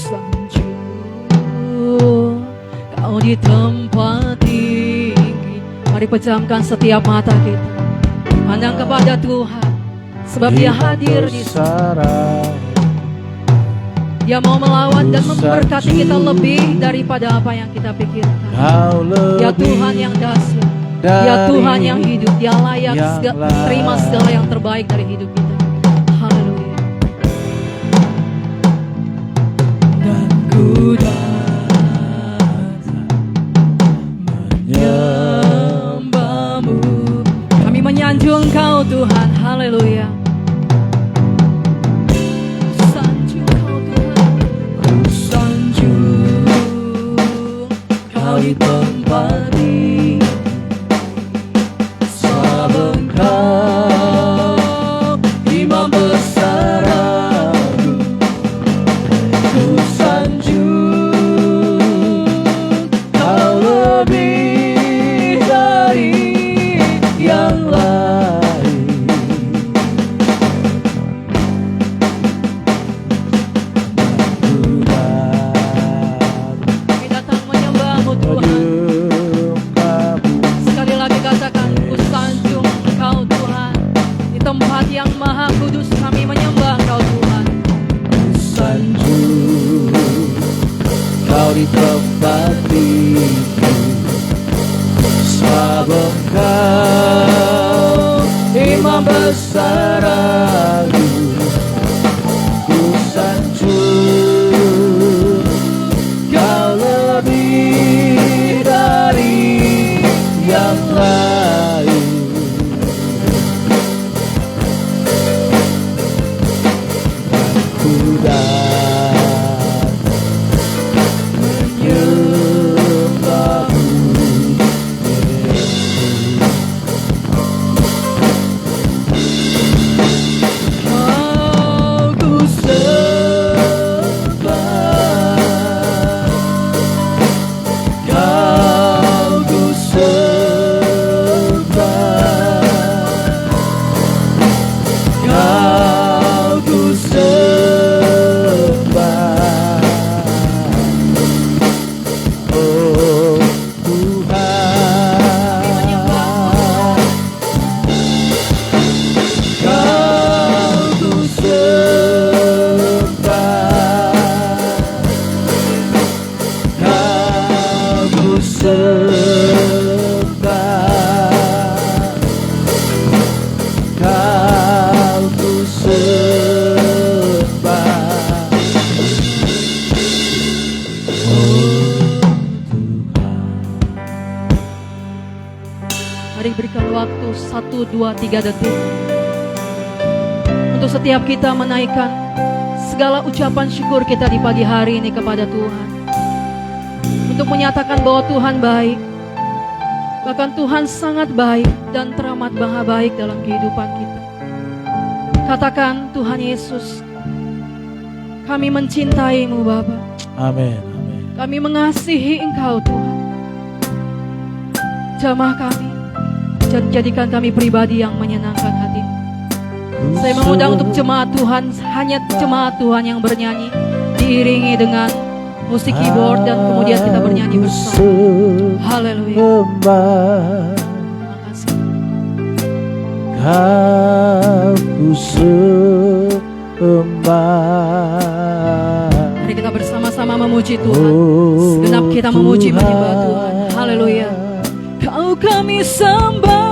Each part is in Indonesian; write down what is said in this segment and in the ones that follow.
sanjung, Kau di tempat tinggi. Mari pejamkan setiap mata kita, pandang kepada Tuhan, sebab Dia hadir di sana. Dia mau melawat dan memberkati kita lebih daripada apa yang kita pikirkan. Dia Tuhan yang dahsyat, Dia Tuhan yang hidup, Dia layak terima segala yang terbaik dari hidup kita. Haleluya. Dan ku datang menyembahmu, kami menyanjung Kau Tuhan. Haleluya. Di tempat ini, sebab Engkau Imam besar aku, ku sanjung Kau lebih dari yang lain. Sekali lagi katakan, ku sanjung Engkau Tuhan. Di tempat yang maha kudus kami menyembah Engkau Tuhan. Ku sanjung Kau di tempat ini, sebab Engkau Imam besar aku, ku sanjung Kau lebih dari yang lain. Ku datang menyembahmu, Oh, ku sembah, Kau ku sembah, Kau ku sembah, oh Tuhan. Kau ku sembah, Kau ku sembah, Kau ku sembah, oh Tuhan. Mari berikan waktu 1, 2, 3 detik untuk setiap kita menaikkan segala ucapan syukur kita di pagi hari ini kepada Tuhan, untuk menyatakan bahwa Tuhan baik, bahkan Tuhan sangat baik dan teramat maha baik dalam kehidupan kita. Katakan, Tuhan Yesus, kami mencintai-Mu Bapa. Amin, amin. Kami mengasihi Engkau Tuhan. Jamah kami, jadikan kami pribadi yang menyenangkan hati-Mu. Saya mengundang untuk jemaat Tuhan, hanya jemaat Tuhan yang bernyanyi, diiringi dengan musik keyboard, dan kemudian kita bernyanyi bersama. Haleluya. Terima kasih. Kau ku sembah. Mari kita bersama-sama memuji Tuhan. Segenap kita memuji menyembah Tuhan. Haleluya. Kau kami sembah,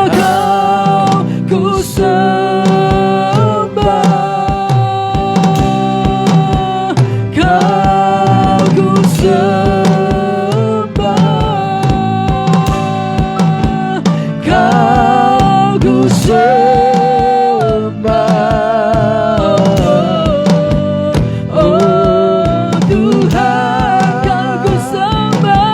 Kau ku sembah, Kau ku sembah, Kau ku sembah, oh Tuhan, Kau ku sembah.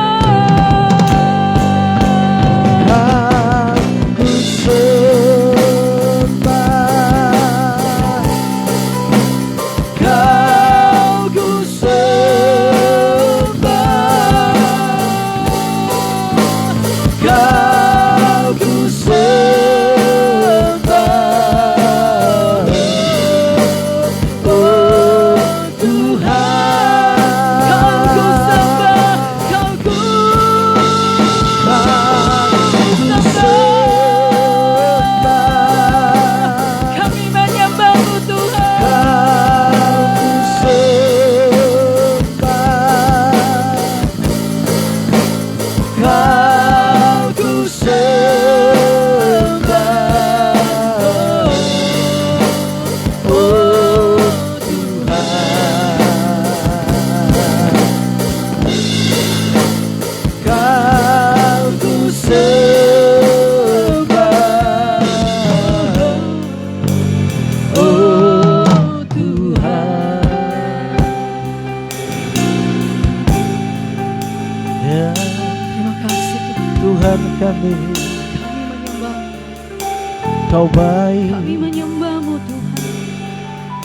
kami. Kami menyembah, Kau baik, kami menyembah-Mu Tuhan.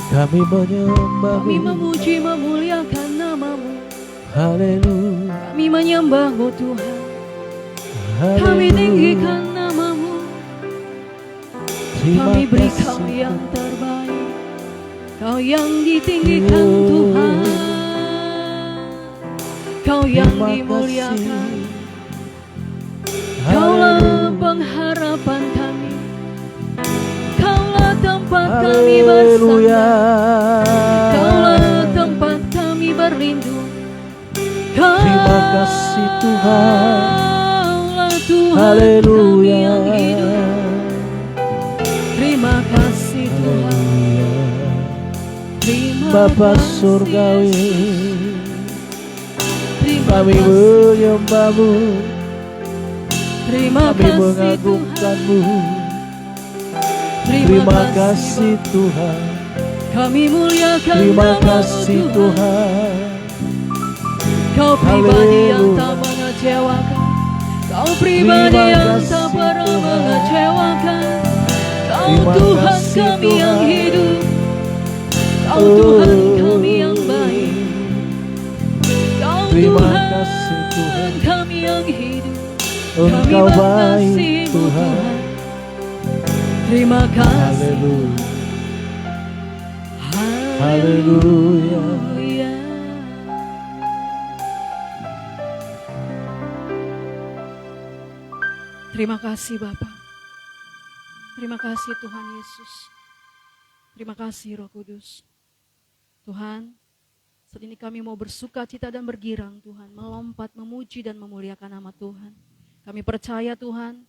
kami menyembah-Mu. Kami memuji memuliakan nama-Mu. Haleluya, Kami menyembah-Mu Tuhan. Kami haleluya. tinggikan nama-Mu. Terima Kami beri Kau kasih. yang terbaik. Kau yang ditinggikan Tuhan. Kau yang Terima dimuliakan. kasih. Kaulah Haleluya, pengharapan kami. Kaulah tempat kami haleluya. bersandar. Kaulah tempat kami berlindung. Terima kasih Tuhan. Kaulah Tuhan kami Haleluya, yang hidup. Terima kasih Tuhan. Terima Bapa kasih surgawi, Yesus. Terima kami kasih. menyembah-Mu, Terima kami kasih Tuhan. mengagungkan-Mu. Terima kasih Tuhan. Kami muliakan Terima nama-Mu kasih Tuhan. Kau pribadi yang Haleluya. tak mengecewakan. Kau pribadi Terima yang kasih tak pernah Tuhan. mengecewakan. Kau Terima Tuhan kasih kami yang Tuhan. hidup. Kau Oh. Tuhan kami yang baik. Kau Terima Tuhan kasih Tuhan. kami yang hidup. Engkau baik mengasihi-Mu Tuhan. Terima kasih. Haleluya, Haleluya. haleluya. Terima kasih Bapa. Terima kasih Tuhan Yesus. Terima kasih Roh Kudus. Tuhan, saat ini kami mau bersuka cita dan bergirang Tuhan, melompat, memuji dan memuliakan nama Tuhan. Kami percaya Tuhan,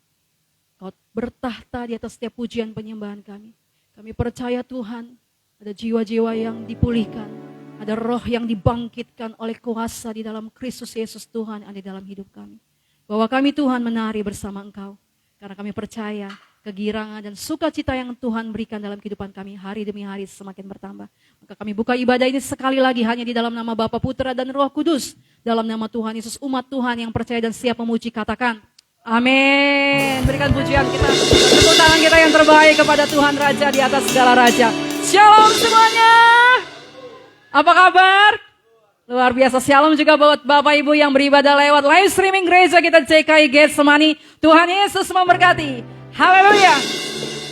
Kau bertahta di atas setiap pujian penyembahan kami. Kami percaya Tuhan, ada jiwa-jiwa yang dipulihkan, ada roh yang dibangkitkan oleh kuasa di dalam Kristus Yesus Tuhan ada di dalam hidup kami. Bahwa kami Tuhan menari bersama Engkau, karena kami percaya kegirangan dan sukacita yang Tuhan berikan dalam kehidupan kami hari demi hari semakin bertambah. Maka kami buka ibadah ini sekali lagi hanya di dalam nama Bapa, Putra dan Roh Kudus. Dalam nama Tuhan Yesus, umat Tuhan yang percaya dan siap memuji katakan amin. Berikan pujian kita, tepuk tangan kita yang terbaik kepada Tuhan Raja di atas segala Raja. Shalom semuanya. Apa kabar? Luar biasa. Shalom juga buat Bapak Ibu yang beribadah lewat live streaming gereja kita CKI Getsemani. Tuhan Yesus memberkati. Haleluya.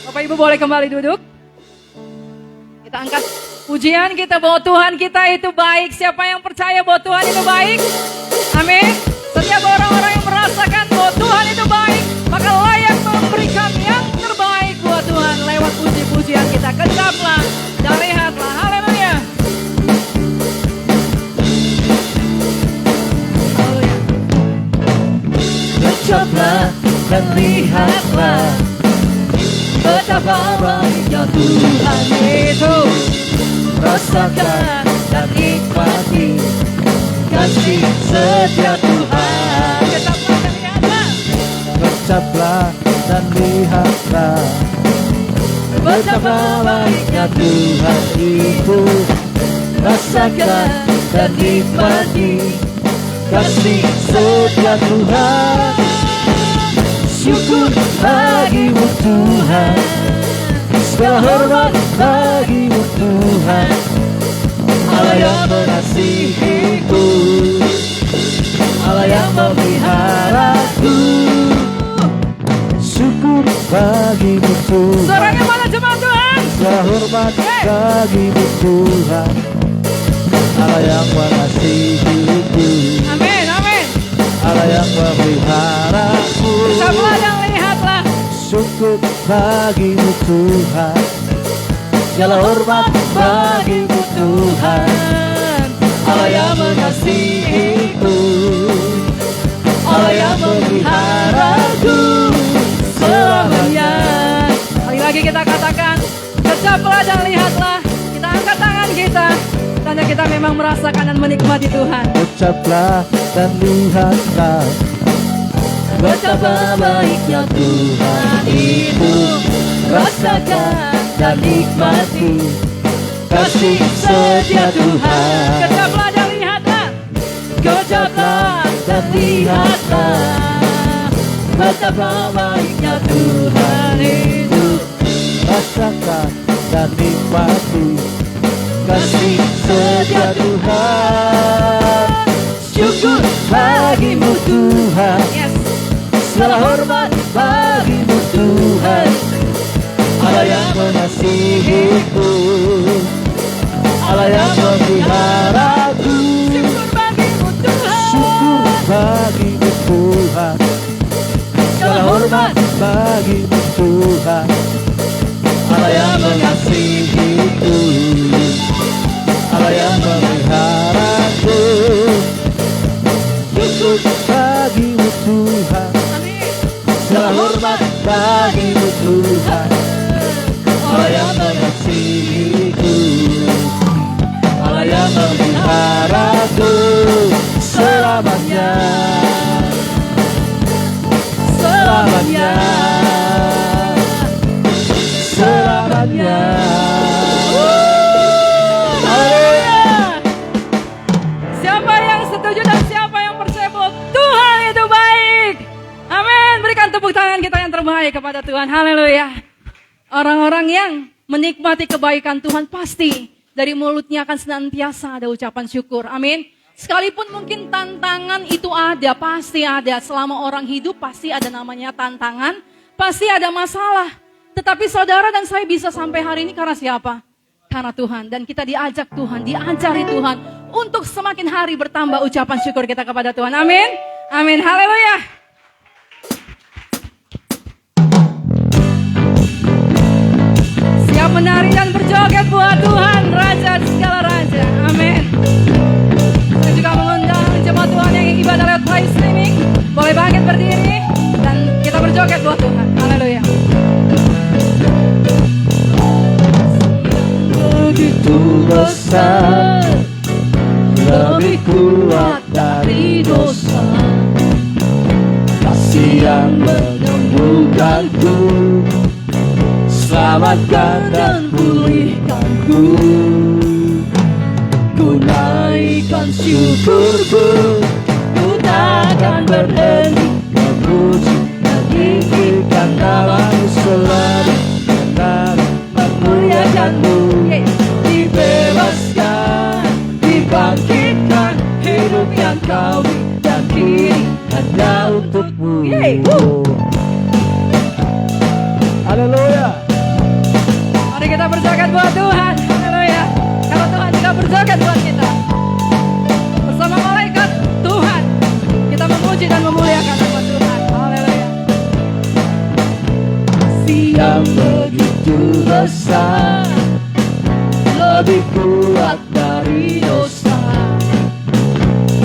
Bapak Ibu boleh kembali duduk. Kita angkat pujian kita bahwa Tuhan kita itu baik. Siapa yang percaya bahwa Tuhan itu baik? Amin. Setiap orang-orang yang merasakan bahwa Tuhan itu baik, maka layak memberikan yang terbaik buat Tuhan lewat puji-pujian kita. Kecaplah dan lihatlah. Haleluya. Kecaplah dan lihatlah Betapa baiknya Tuhan itu. rasakan dan nikmati kasih setia Tuhan. Kecaplah dan lihatlah. Kecaplah dan lihatlah betapa baiknya Tuhan itu. Rasakan dan nikmati kasih setia Tuhan. Syukur bagimu Tuhan, segala hormat bagimu Tuhan. Allah yang mengasihiku, Allah yang memeliharaku. Syukur bagimu Tuhan, Suaranya mana jemaat Tuhan? segala hormat bagimu Tuhan. Allah yang mengasihiku, Amin, amin. Allah yang memeliharaku. Kecaplah dan lihatlah. Syukur bagimu Tuhan, segala hormat bagimu Tuhan. Allah yang mengasihiku, Allah yang memeliharaku selamanya. Kali lagi kita katakan, kecaplah dan lihatlah. Kita angkat tangan kita, tanda kita memang merasakan dan menikmati Tuhan. Ucaplah dan lihatlah betapa baiknya Tuhan itu. Rasakan dan nikmati kasih setia Tuhan. Kecaplah dan lihatlah. Kecaplah dan lihatlah Betapa baiknya Tuhan itu. Rasakan dan nikmati kasih setia Tuhan. Syukur bagimu Tuhan, Yes. segala hormat bagimu Tuhan. Allah yang mengasihiku, Allah yang memeliharaku. Syukur bagimu Tuhan. Syukur bagimu Tuhan, segala hormat bagimu Tuhan. Allah yang mengasihiku, Allah yang memeliharaku. Syukur bagimu Tuhan, Amin. segala hormat bagimu Tuhan. Allah yang mengasihiku, Allah yang memeliharaku selamanya, selamanya, selamanya. Haleluya. Siapa yang setuju dan siapa yang percaya bahwa Tuhan itu baik? Amin. Berikan tepuk tangan kita yang terbaik kepada Tuhan. Haleluya. Orang-orang yang menikmati kebaikan Tuhan pasti dari mulutnya akan senantiasa ada ucapan syukur. Amin. Sekalipun mungkin tantangan itu ada, pasti ada. Selama orang hidup pasti ada namanya tantangan, pasti ada masalah. Tetapi saudara dan saya bisa sampai hari ini karena siapa? Karena Tuhan. Dan kita diajak Tuhan, diajari Tuhan untuk semakin hari bertambah ucapan syukur kita kepada Tuhan. Amin. Amin. Haleluya. Siap menari dan berjoget buat Tuhan, Raja segala Raja. Amin. Saya juga mengundang jemaat Tuhan yang ibadah lewat live streaming, boleh bangkit berdiri dan kita berjoget buat Tuhan. Haleluya. Begitu besar, lebih kuat dari dosa, kasih yang menyembuhkanku, selamatkan dan pulihkanku. Ku naikkan syukurku, ku takkan berhenti memuji dan tinggikan namamu selalu, dan memuliakanmu. Dibebaskan, dibangkitkan, hidup yang kau beri dan kini hanya untukmu. Haleluya. Mari kita berjoget buat Tuhan. Haleluya. Kalau Tuhan juga berjoget buat kita. Bersama malaikat Tuhan, kita memuji dan memuliakan nama Tuhan. Haleluya. Yang begitu besar, lebih kuat dari dosa,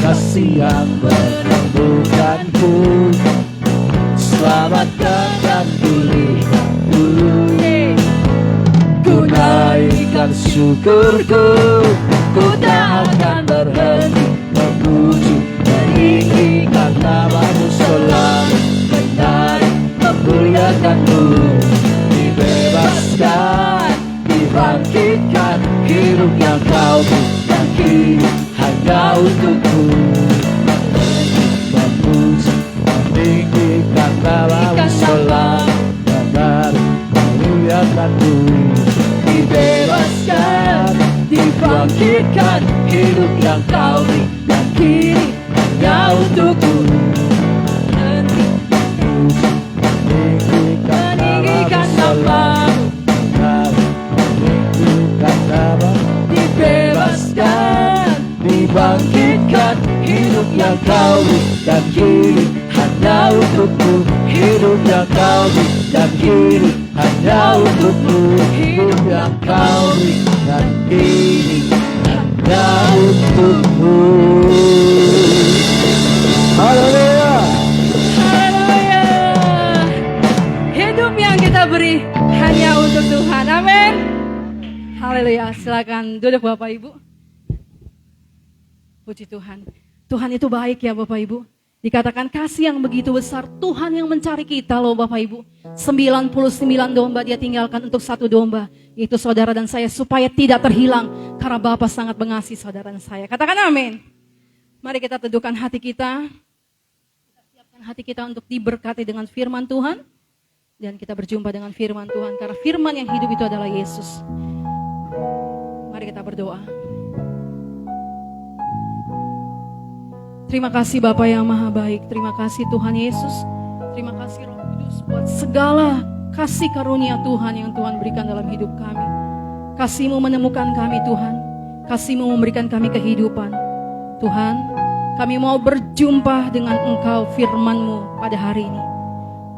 kasih yang menyembuhkanku, selamatkan dan pulihkanku. Ku naikkan syukurku, ku tak akan berhenti memuji dan tinggikan namamu selalu, menari memuliakanmu. Dibebaskan, dibangkitkan, hidup yang kau beri dan kini hanya untukku. Memuji, meninggikan namamu selalu, menari memuliakanmu. Dibebaskan, dibangkitkan, hidup yang kau beri dan kini hanya untukku. Memuji, meninggikan namamu, dibebaskan, dibangkitkan, hidup yang kau beri dan kini hanya untukmu. Hidup yang kau beri dan kini hanya untukmu. Hidup yang kau beri dan kini hanya untukmu. Haleluya. Haleluya. Hidup yang kita beri hanya untuk Tuhan. Amin. Haleluya. Silakan duduk Bapak Ibu. Puji Tuhan. Tuhan itu baik ya Bapak Ibu. Dikatakan kasih yang begitu besar, Tuhan yang mencari kita loh Bapak Ibu. 99 domba dia tinggalkan untuk satu domba, yaitu saudara dan saya, supaya tidak terhilang. Karena Bapa sangat mengasihi saudara dan saya. Katakan amin. Mari kita teduhkan hati kita. Kita siap hati kita untuk diberkati dengan firman Tuhan. Dan kita berjumpa dengan firman Tuhan. Karena firman yang hidup itu adalah Yesus. Mari kita berdoa. Terima kasih Bapa yang maha baik. Terima kasih Tuhan Yesus. Terima kasih Roh Kudus buat segala kasih karunia Tuhan yang Tuhan berikan dalam hidup kami. Kasih-Mu menemukan kami Tuhan. Kasih-Mu memberikan kami kehidupan. Tuhan, kami mau berjumpa dengan Engkau firman-Mu pada hari ini.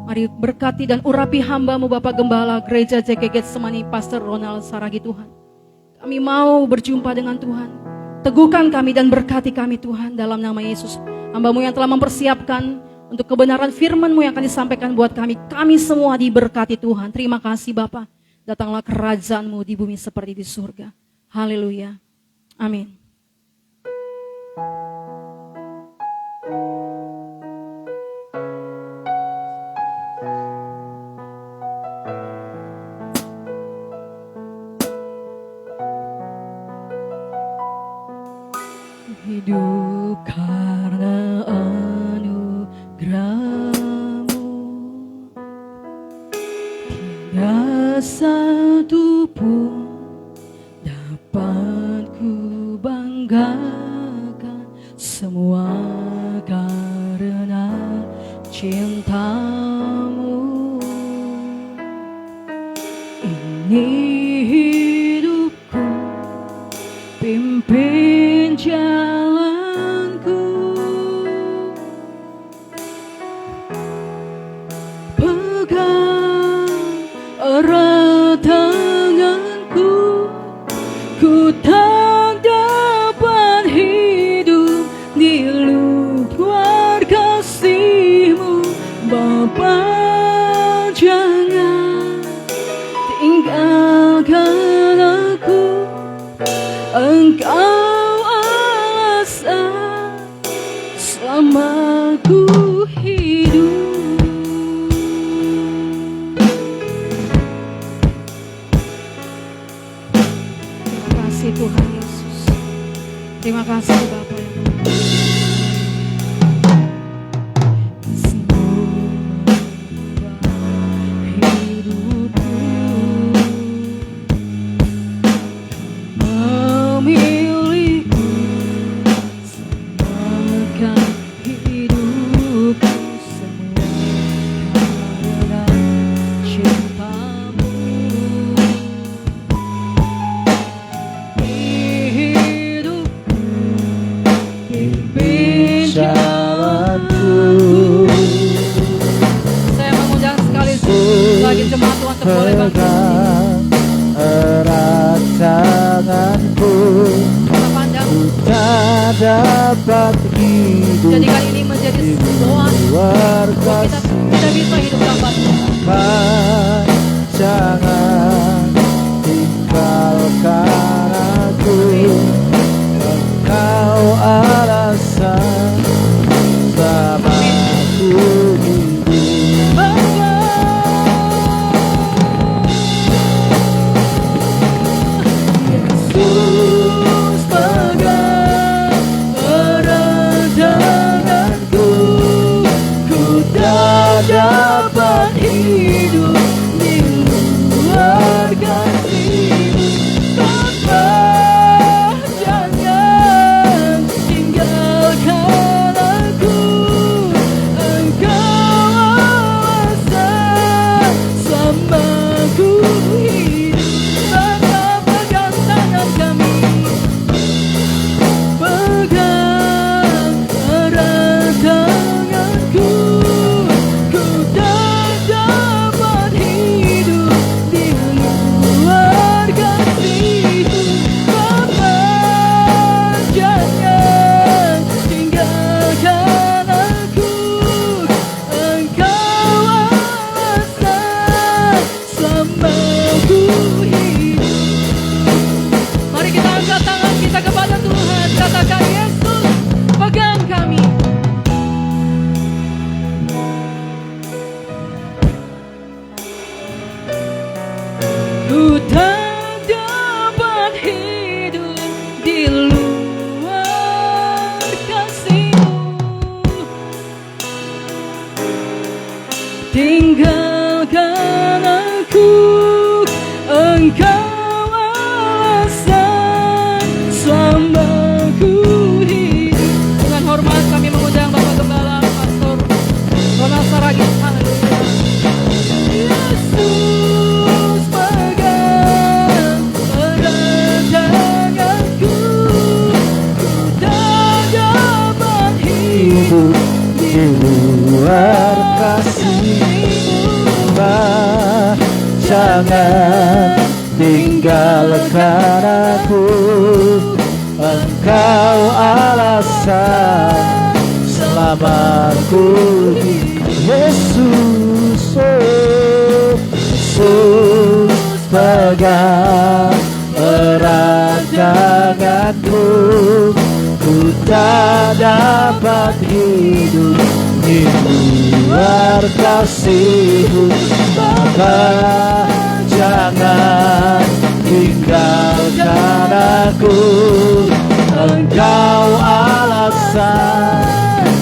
Mari berkati dan urapi hamba-Mu Bapak Gembala Gereja JKG Getsemani Pastor Ronald Saragi Tuhan. Kami mau berjumpa dengan Tuhan. Teguhkan kami dan berkati kami Tuhan dalam nama Yesus. Hamba-Mu yang telah mempersiapkan untuk kebenaran firman-Mu yang akan disampaikan buat kami. Kami semua diberkati Tuhan. Terima kasih Bapa. Datanglah kerajaan-Mu di bumi seperti di surga. Haleluya. Amin. Hidup karena anugerah-Mu, tiada satu pun dapat ku banggakan, semua karena cinta-Mu. Ini hidupku, pimpin jalanku, pegang erat tanganku, ku tak dapat hidup di luar kasih-Mu. Bapa, jangan tinggalkan aku, Engkau alasan selama ku hidup. Terima kasih Tuhan Yesus. Terima kasih Bapa yang erat tanganku, ku tak dapat hidup. Jadikan ini menjadi doa kita bisa hidup tanpa Tuhan. Jangan tinggalkan aku, Engkau alasan selama ku hidup. Dapat hidup jangan tinggalkan aku. Engkau alasan selamatku. Yesus, oh, Yesus, pegang erat tanganku. Ku tak dapat hidup di luar kasih-Mu. Bapa, jangan tinggalkan aku. Engkau alasan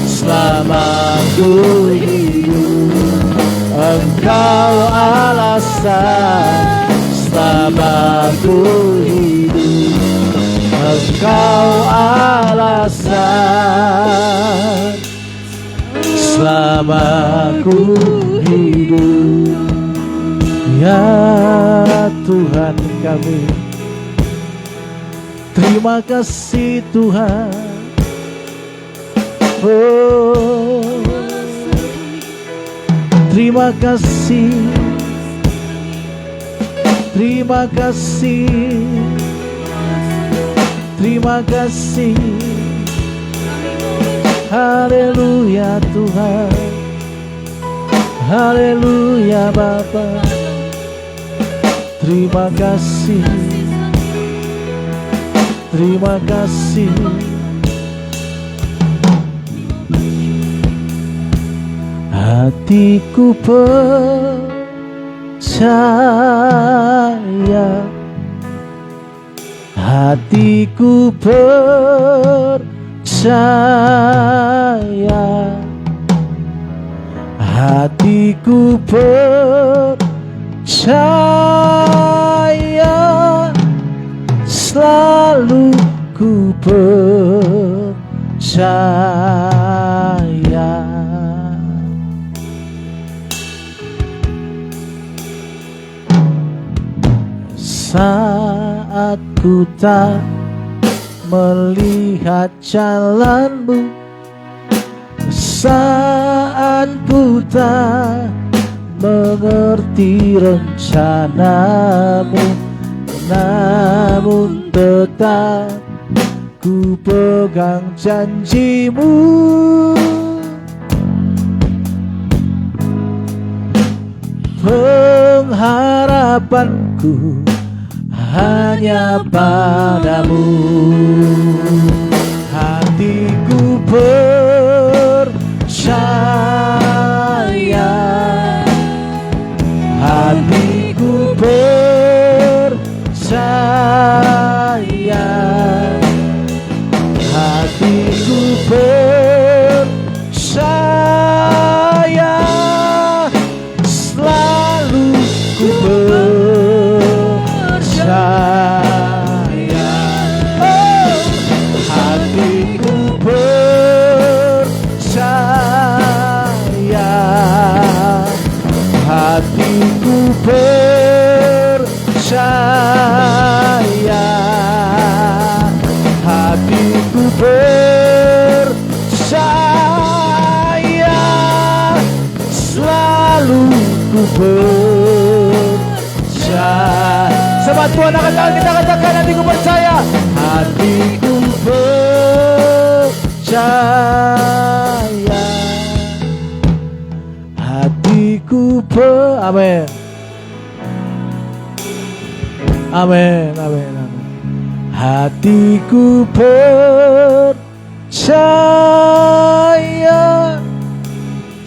selamaku hidup. Engkau alasan selamaku hidup. Engkau alasan selamaku hidup. Ya Tuhan kami, terima kasih Tuhan. Oh, terima kasih, terima kasih, terima kasih. Haleluya Tuhan, haleluya Bapa. Terima kasih, terima kasih. Hatiku percaya, hatiku percaya, hatiku percaya, selalu ku percaya. Saat ku tak melihat jalan-Mu, saat ku tak mengerti rencana-Mu, namun tetap ku pegang janji-Mu. Pengharapanku hanya padamu. Hatiku percaya, hatiku percaya, hatiku percaya, selalu ku percaya. Oh, hatiku percaya, hatiku percaya, hatiku percaya, selalu ku percaya. Sama Tuhan akan kita katakan, hatiku percaya, hatiku percaya, hatiku amin, amin, amin, amin. Hatiku percaya,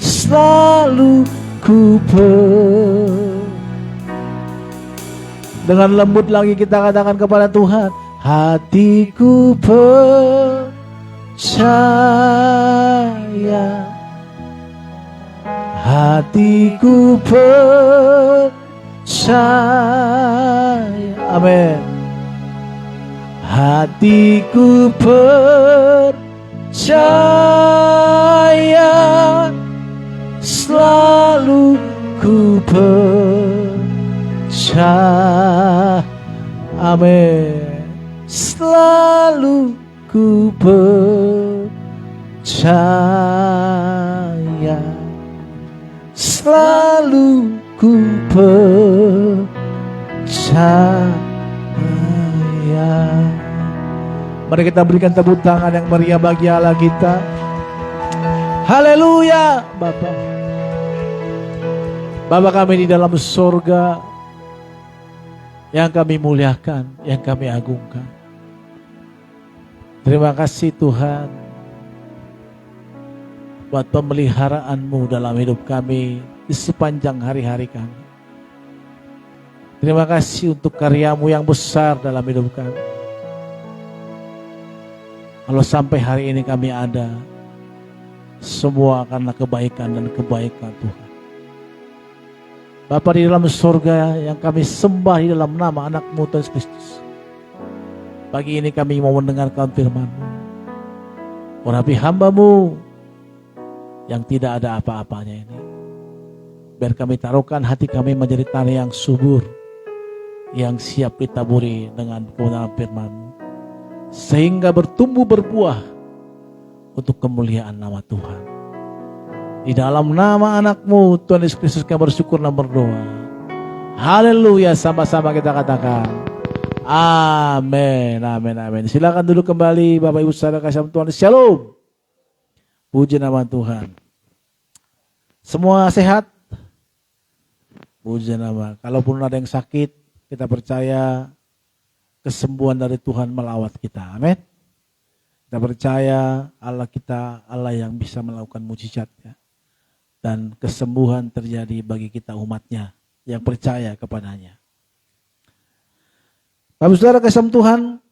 selalu ku Dengan lembut lagi kita katakan kepada Tuhan, hatiku percaya, hatiku percaya, amin. Hatiku percaya, selalu ku percaya, amin. Selalu ku percaya, selalu ku percaya. cahaya. Mari kita berikan tepuk tangan yang meriah bagi Allah kita. Haleluya. Bapa kami di dalam surga, yang kami muliakan, yang kami agungkan. Terima kasih Tuhan buat pemeliharaanmu dalam hidup kami di sepanjang hari-hari kami. Terima kasih untuk karyamu yang besar dalam hidup kami. Kalau sampai hari ini kami ada, semua karena kebaikan dan kebaikan Tuhan. Bapa di dalam surga yang kami sembah di dalam nama anak-Mu Tuhan Kristus. Pagi ini kami mau mendengarkan firman-Mu. Urapi hamba-Mu yang tidak ada apa-apanya ini. Biar kami taruhkan hati kami menjadi tanah yang subur, yang siap ditaburi dengan kebenaran firman-Mu, sehingga bertumbuh berbuah untuk kemuliaan nama Tuhan. Di dalam nama anak-Mu Tuhan Yesus Kristus kami bersyukur dan berdoa. Haleluya, sama-sama kita katakan amin, amin, amin. Silakan duduk kembali Bapak Ibu Saudara kasih Tuhan. Shalom. Puji nama Tuhan. Semua sehat? Puji nama. Kalaupun ada yang sakit, kita percaya kesembuhan dari Tuhan melawat kita. Amin. Kita percaya Allah kita Allah yang bisa melakukan mujizat, ya. Dan kesembuhan terjadi bagi kita umatnya yang percaya kepadanya. Bapak Saudara kasih Tuhan,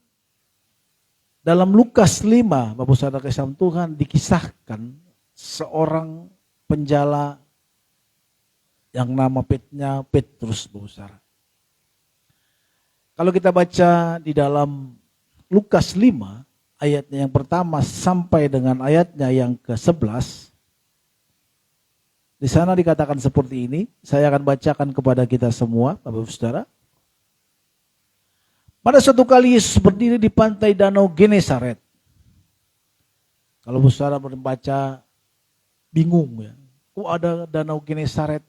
dalam Lukas 5, Bapak Saudara kasih Tuhan, dikisahkan seorang penjala yang nama Petrus, Bapak Saudara. Kalau kita baca di dalam Lukas 5, ayatnya yang pertama sampai dengan ayatnya yang ke-11, di sana dikatakan seperti ini. Saya akan bacakan kepada kita semua, Bapak Saudara. Pada suatu kali Yesus berdiri di pantai danau Genesaret. Kalau Saudara membaca, bingung ya. Kok ada danau Genesaret,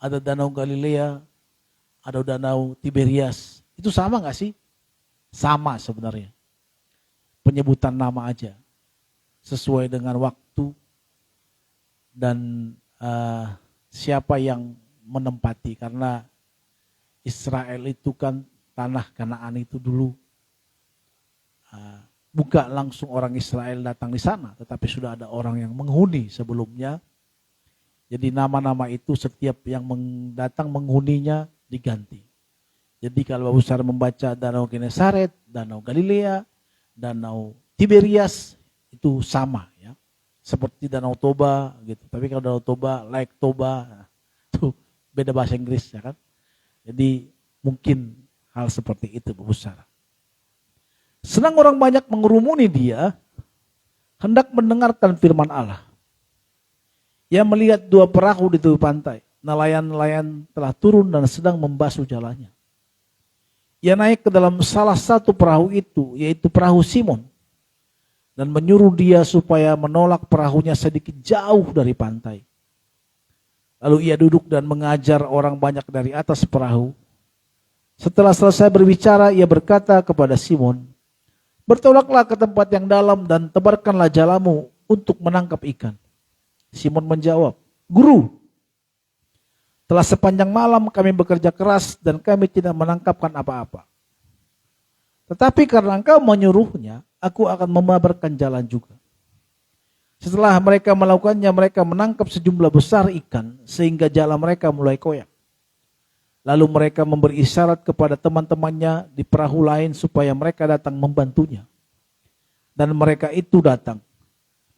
ada danau Galilea, ada danau Tiberias. Itu sama gak sih? Sama sebenarnya. Penyebutan nama aja. Sesuai dengan waktu dan siapa yang menempati. Karena Israel itu kan tanah Kanaan itu dulu bukan langsung orang Israel datang di sana, tetapi sudah ada orang yang menghuni sebelumnya. Jadi nama-nama itu setiap yang datang menghuninya diganti. Jadi kalau Bapak Saudara membaca danau Genesaret, danau Galilea, danau Tiberias itu sama ya. Seperti danau Toba gitu. Tapi kalau danau Toba, Lake Toba, itu beda bahasa Inggris ya kan. Jadi mungkin hal seperti itu Bapak Saudara. Senang orang banyak mengerumuni dia, hendak mendengarkan firman Allah. Ia melihat dua perahu di tepi pantai. Nelayan-nelayan telah turun dan sedang membasuh jalannya. Ia naik ke dalam salah satu perahu itu, yaitu perahu Simon, dan menyuruh dia supaya menolak perahunya sedikit jauh dari pantai. Lalu ia duduk dan mengajar orang banyak dari atas perahu. Setelah selesai berbicara, ia berkata kepada Simon, "Bertolaklah ke tempat yang dalam dan tebarkanlah jalamu untuk menangkap ikan." Simon menjawab, "Guru, telah sepanjang malam kami bekerja keras dan kami tidak menangkapkan apa-apa. Tetapi karena engkau menyuruhnya, aku akan memabarkan jalan juga." Setelah mereka melakukannya, mereka menangkap sejumlah besar ikan sehingga jala mereka mulai koyak. Lalu mereka memberi isyarat kepada teman-temannya di perahu lain supaya mereka datang membantunya. Dan mereka itu datang.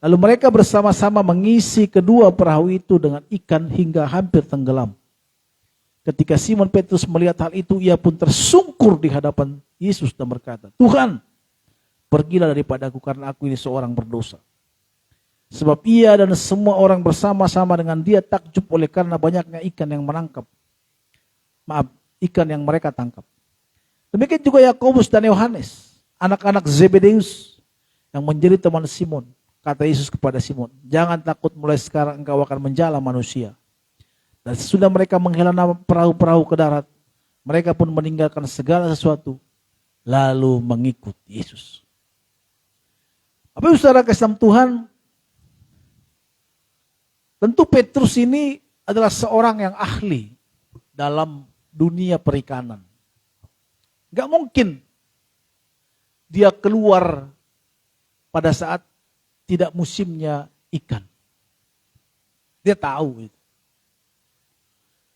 Lalu mereka bersama-sama mengisi kedua perahu itu dengan ikan hingga hampir tenggelam. Ketika Simon Petrus melihat hal itu, ia pun tersungkur di hadapan Yesus dan berkata, "Tuhan, pergilah daripadaku karena aku ini seorang berdosa." Sebab ia dan semua orang bersama-sama dengan dia takjub oleh karena banyaknya ikan yang mereka tangkap. Demikian juga Yakobus dan Yohanes, anak-anak Zebedeus yang menjadi teman Simon. Kata Yesus kepada Simon, "Jangan takut, mulai sekarang engkau akan menjala manusia." Dan sesudah mereka menghela perahu-perahu ke darat, Mereka pun meninggalkan segala sesuatu, lalu mengikut Yesus. Apa saudara kasih Tuhan? Tentu Petrus ini adalah seorang yang ahli dalam dunia perikanan. Gak mungkin dia keluar pada saat tidak musimnya ikan. Dia tahu itu.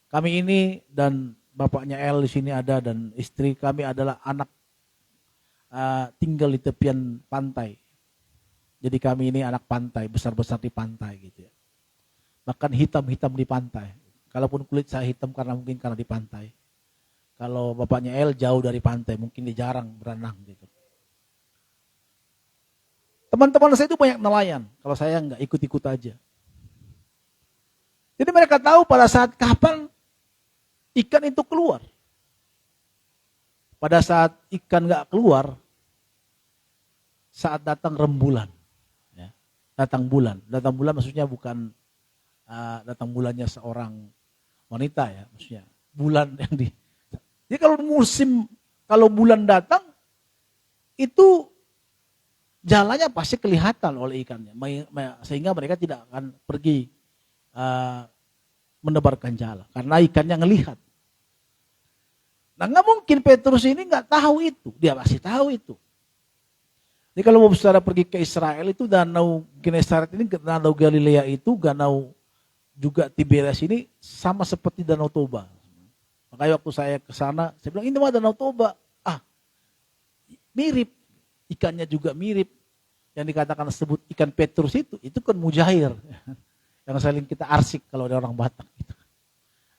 Kami ini dan bapaknya El di sini ada dan istri kami adalah anak tinggal di tepian pantai. Jadi kami ini anak pantai, besar-besar di pantai gitu ya. Bahkan hitam-hitam di pantai. Kalaupun kulit saya hitam karena di pantai. Kalau bapaknya El jauh dari pantai, mungkin dia jarang berenang gitu. Teman-teman saya itu banyak nelayan, kalau saya nggak ikut-ikut aja. Jadi mereka tahu pada saat kapan ikan itu keluar. Pada saat ikan nggak keluar, saat datang rembulan. Ya. Datang bulan maksudnya bukan datang bulannya seorang wanita ya, maksudnya bulan yang di. Jadi kalau bulan datang, itu jalannya pasti kelihatan oleh ikannya, sehingga mereka tidak akan pergi menebarkan jala, karena ikannya ngelihat. Nah nggak mungkin Petrus ini nggak tahu itu, dia pasti tahu itu. Jadi kalau mau saudara pergi ke Israel itu danau Genesaret ini, danau Galilea itu, danau juga Tiberias ini sama seperti Danau Toba. Makanya waktu saya ke sana, saya bilang ini mah Danau Toba. Mirip, ikannya juga mirip. Yang dikatakan sebut ikan Petrus itu kan mujair. Yang sering kita arsik kalau ada orang Batak. Gitu.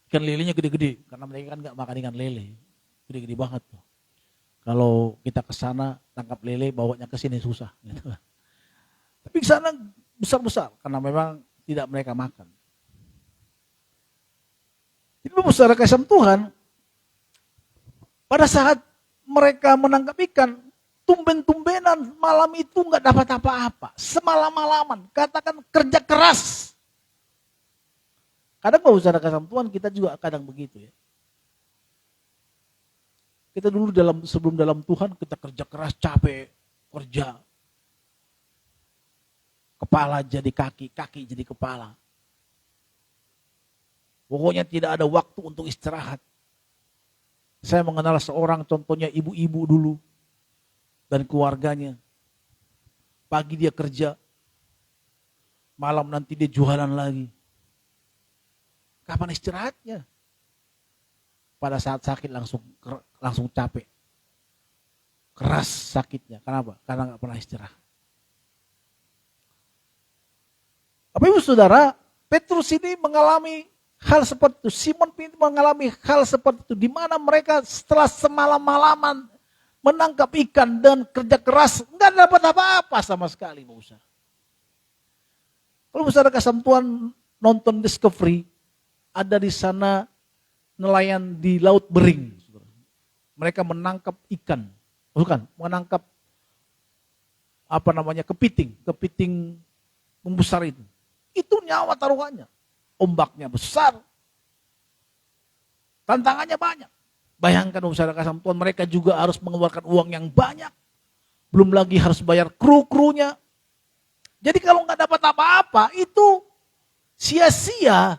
Ikan lelenya gede-gede, karena mereka kan nggak makan ikan lele. Gede-gede banget tuh. Kalau kita ke sana tangkap lele, bawanya ke sini susah. Gitu. Tapi di sana besar-besar, karena memang tidak mereka makan. Jadi saudara kasih Tuhan, pada saat mereka menangkap ikan, tumben-tumbenan malam itu nggak dapat apa-apa. Semalam-malaman, katakan kerja keras. Kadang kalau saudara kasih Tuhan, kita juga kadang begitu ya. Kita dulu sebelum dalam Tuhan, kita kerja keras, capek, kerja. Kepala jadi kaki, kaki jadi kepala. Pokoknya tidak ada waktu untuk istirahat. Saya mengenal seorang, contohnya ibu-ibu dulu dan keluarganya. Pagi dia kerja, malam nanti dia jualan lagi. Kapan istirahatnya? Pada saat sakit langsung capek. Keras sakitnya. Kenapa? Karena nggak pernah istirahat. Bapak Ibu Saudara, Petrus ini mengalami hal seperti itu. Simon Peter mengalami hal seperti itu. Di mana mereka setelah semalam-malaman menangkap ikan dan kerja keras, nggak dapat apa-apa sama sekali. Kalau saudara kasih Tuhan nonton Discovery, ada di sana nelayan di Laut Bering. Mereka menangkap ikan, menangkap kepiting membesar itu. Itu nyawa taruhannya. Ombaknya besar. Tantangannya banyak. Bayangkan saudara kasih Tuhan, mereka juga harus mengeluarkan uang yang banyak. Belum lagi harus bayar kru-krunya. Jadi kalau nggak dapat apa-apa, itu sia-sia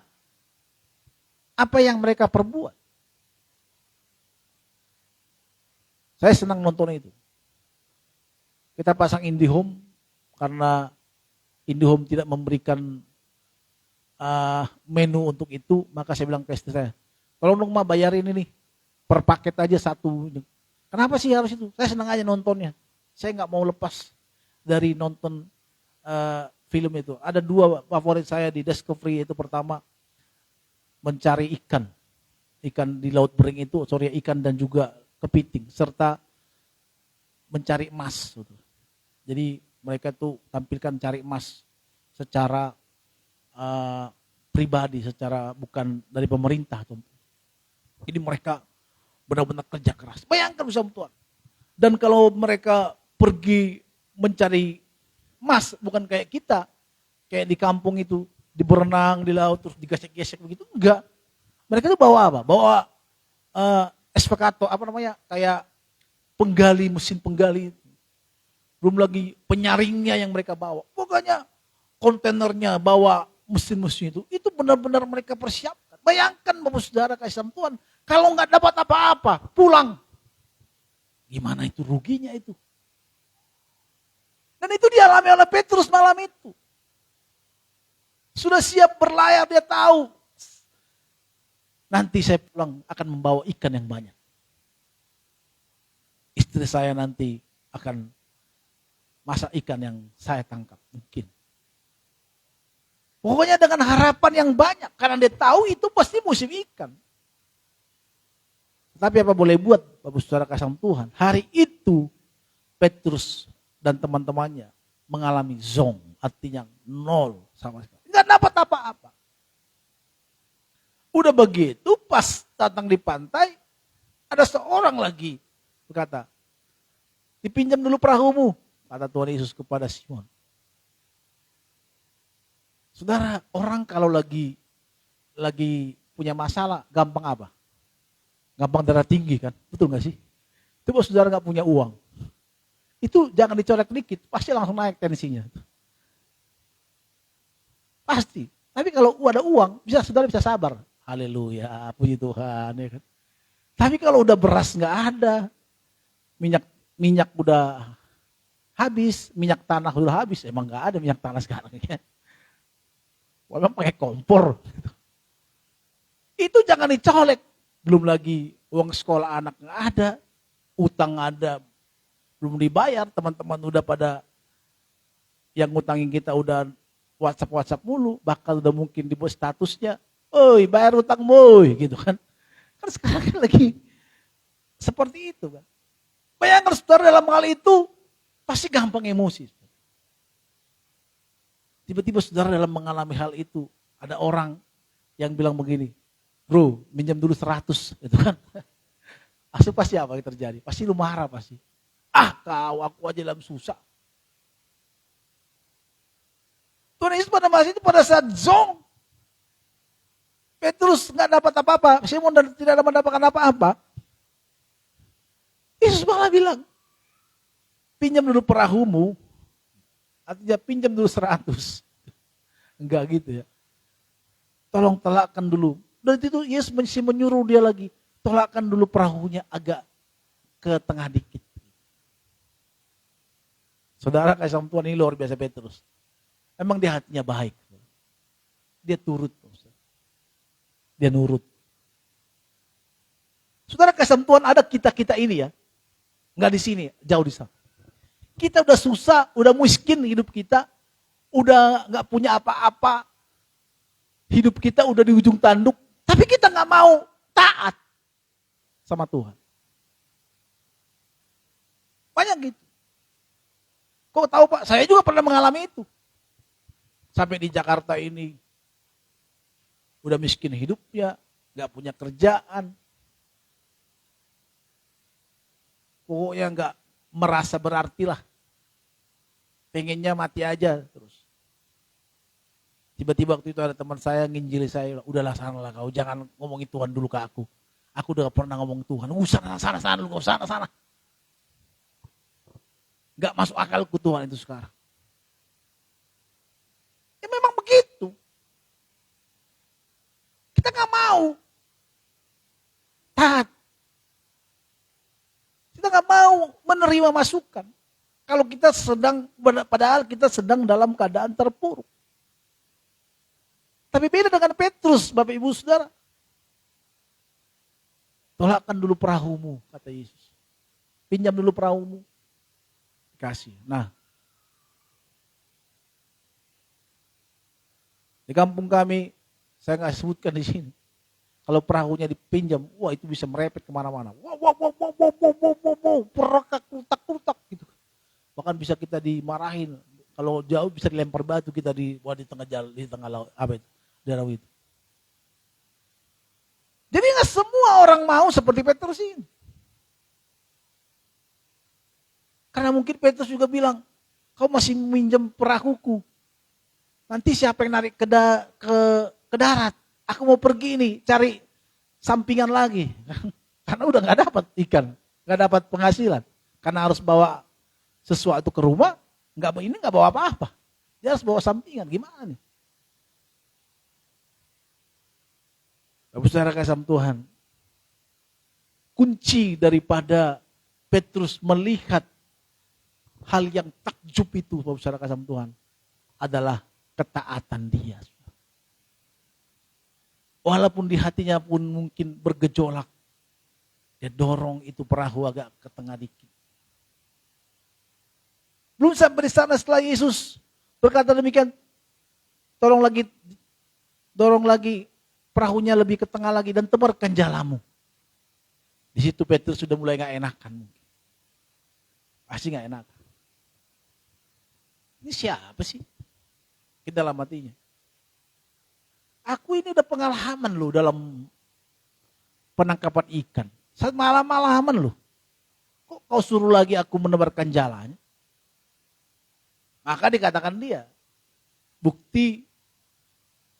apa yang mereka perbuat. Saya senang nonton itu. Kita pasang IndiHome karena IndiHome tidak memberikan menu untuk itu, maka saya bilang ke istri saya, kalau mah bayarin ini per paket aja satu. Kenapa sih harus itu? Saya senang aja nontonnya. Saya nggak mau lepas dari nonton film itu. Ada dua favorit saya di Discovery, itu pertama mencari ikan di Laut Bering itu, ikan dan juga kepiting, serta mencari emas. Jadi mereka tuh tampilkan cari emas secara pribadi, secara bukan dari pemerintah. Jadi mereka benar-benar kerja keras. Bayangkan bersama Tuhan. Dan kalau mereka pergi mencari emas, bukan kayak kita, kayak di kampung itu, di berenang di laut terus digesek-gesek begitu, enggak. Mereka tuh bawa apa? Bawa eskavator, kayak penggali, mesin penggali. Belum lagi penyaringnya yang mereka bawa. Pokoknya kontainernya bawa mesin-mesin itu benar-benar mereka persiapkan. Bayangkan Bapak Saudara kasih Tuhan, kalau nggak dapat apa-apa, pulang. Gimana itu ruginya itu? Dan itu dialami oleh Petrus malam itu. Sudah siap berlayar, dia tahu. Nanti saya pulang akan membawa ikan yang banyak. Istri saya nanti akan masak ikan yang saya tangkap, mungkin. Pokoknya dengan harapan yang banyak, karena dia tahu itu pasti musim ikan. Tapi apa boleh buat, Bapak Saudara kasih Tuhan, hari itu Petrus dan teman-temannya mengalami zong, artinya nol sama sekali. Enggak dapat apa-apa. Udah begitu, pas datang di pantai, ada seorang lagi berkata, dipinjam dulu perahumu, kata Tuhan Yesus kepada Simon. Saudara, orang kalau lagi punya masalah, gampang apa? Gampang darah tinggi kan, betul gak sih? Coba saudara gak punya uang, itu jangan dicorek dikit, pasti langsung naik tensinya. Pasti. Tapi kalau ada uang, saudara bisa sabar. Haleluya, puji Tuhan. Ya kan? Tapi kalau udah beras gak ada, minyak udah habis, minyak tanah udah habis, emang gak ada minyak tanah sekarang. Ya. Memang pakai kompor. Itu jangan dicolek. Belum lagi uang sekolah anak nggak ada, utang ada, belum dibayar, teman-teman udah pada yang ngutangin kita udah WhatsApp mulu, bahkan udah mungkin dibuat statusnya, oi bayar utang boy, gitu kan. Kan sekarang lagi seperti itu kan. Bayangkan saudara dalam hal itu, pasti gampang emosi. Tiba-tiba saudara dalam mengalami hal itu, ada orang yang bilang begini, bro, minjam dulu 100, gitu kan. Asal pasti apa yang terjadi? Pasti lu marah pasti. Ah, aku aja dalam susah. Tuhan Yesus pada masa itu pada saat zong, Petrus nggak dapat apa-apa, Simon dan tidak mendapatkan apa-apa. Yesus malah bilang, pinjam dulu perahumu, artinya pinjam dulu 100. Enggak gitu ya. Tolong telakkan dulu. Dan itu Yesus masih menyuruh dia lagi, tolakkan dulu perahunya agak ke tengah dikit. Saudara kasih Tuhan ini luar biasa Petrus. Emang dia hatinya baik. Dia turut. Dia nurut. Saudara kasih Tuhan ada kita ini ya. Enggak di sini, jauh di sana. Kita udah susah, udah miskin hidup kita. Udah gak punya apa-apa. Hidup kita udah di ujung tanduk. Tapi kita gak mau taat sama Tuhan. Banyak gitu. Kok tahu Pak, saya juga pernah mengalami itu. Sampai di Jakarta ini. Udah miskin hidupnya, gak punya kerjaan. Pokoknya gak merasa berarti lah. Pengennya mati aja terus. Tiba-tiba waktu itu ada teman saya nginjili saya, udahlah sanalah kau, jangan ngomongin Tuhan dulu ke aku. Aku udah pernah ngomong Tuhan, sana lu, sana. Gak masuk akalku Tuhan itu sekarang. Ya memang begitu. Kita gak mau taat. Kita gak mau menerima masukan. Kalau kita padahal kita sedang dalam keadaan terpuruk. Tapi beda dengan Petrus, Bapak Ibu Saudara. Tolakkan dulu perahumu, kata Yesus. Pinjam dulu perahumu. Kasih. Nah, di kampung kami, saya nggak sebutkan di sini. Kalau perahunya dipinjam, wah itu bisa merepet kemana-mana. Wow, perekak, kutak gitu. Bahkan bisa kita dimarahin. Kalau jauh bisa dilempar batu kita di tengah jalan, di tengah laut, apa itu, danau itu. Jadi nggak semua orang mau seperti Petrus ini. Karena mungkin Petrus juga bilang, kau masih minjem perahuku. Nanti siapa yang narik ke darat? Aku mau pergi nih, cari sampingan lagi. Karena udah nggak dapat ikan, nggak dapat penghasilan. Karena harus bawa sesuatu ke rumah, nggak bawa apa-apa. Dia harus bawa sampingan, gimana nih? Bapak saudara kasih Tuhan, kunci daripada Petrus melihat hal yang takjub itu, Bapak saudara kasih Tuhan, adalah ketaatan dia. Walaupun di hatinya pun mungkin bergejolak, dia dorong itu perahu agak ke tengah dikit. Belum sampai di sana setelah Yesus berkata demikian, dorong lagi perahunya lebih ke tengah lagi dan tebarkan jalamu. Di situ Petrus sudah mulai gak enakan mungkin. Pasti gak enakan. Ini siapa sih? Di dalam hatinya. Aku ini udah pengalaman loh dalam penangkapan ikan. Saat malam-malaman loh. Kok kau suruh lagi aku menebarkan jalannya? Maka dikatakan dia. Bukti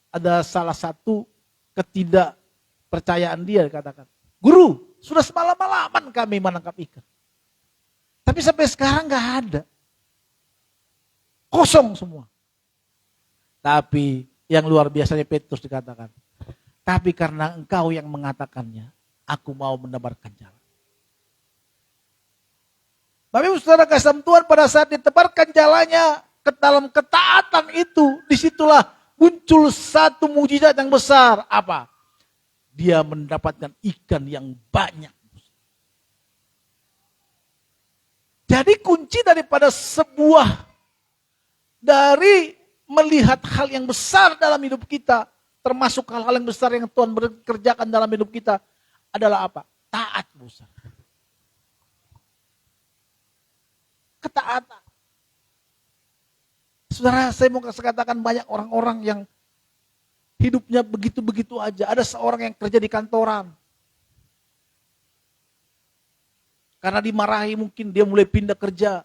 ada salah satu ketidakpercayaan dia dikatakan. Guru, sudah semalam-malaman kami menangkap ikan. Tapi sampai sekarang gak ada. Kosong semua. Tapi yang luar biasanya Petrus dikatakan. Tapi karena engkau yang mengatakannya, aku mau menebarkan jalan. Tapi saudara kasih Tuhan pada saat ditebarkan jalannya ke dalam ketaatan itu, disitulah muncul satu mujizat yang besar. Apa? Dia mendapatkan ikan yang banyak. Jadi kunci daripada dari melihat hal yang besar dalam hidup kita, termasuk hal-hal yang besar yang Tuhan bekerjakan dalam hidup kita, adalah apa? Taat, besar. Ketaatan. Saudara, saya mau katakan banyak orang-orang yang hidupnya begitu-begitu aja. Ada seorang yang kerja di kantoran. Karena dimarahi mungkin dia mulai pindah kerja.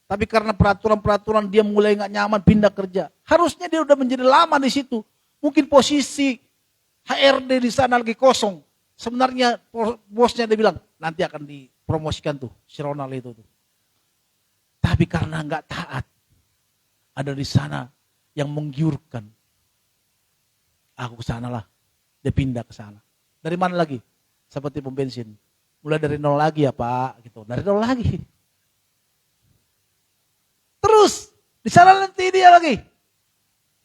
Tapi karena peraturan-peraturan dia mulai gak nyaman pindah kerja. Harusnya dia udah menjadi lama di situ. Mungkin posisi HRD di sana lagi kosong. Sebenarnya bosnya dia bilang, nanti akan dipromosikan tuh, si Ronald itu tuh. Tapi karena gak taat, ada di sana yang menggiurkan. Aku ke sana lah, dia pindah ke sana. Dari mana lagi? Seperti pom bensin. Mulai dari nol lagi ya Pak, gitu. Dari nol lagi. Terus, di sana nanti dia lagi.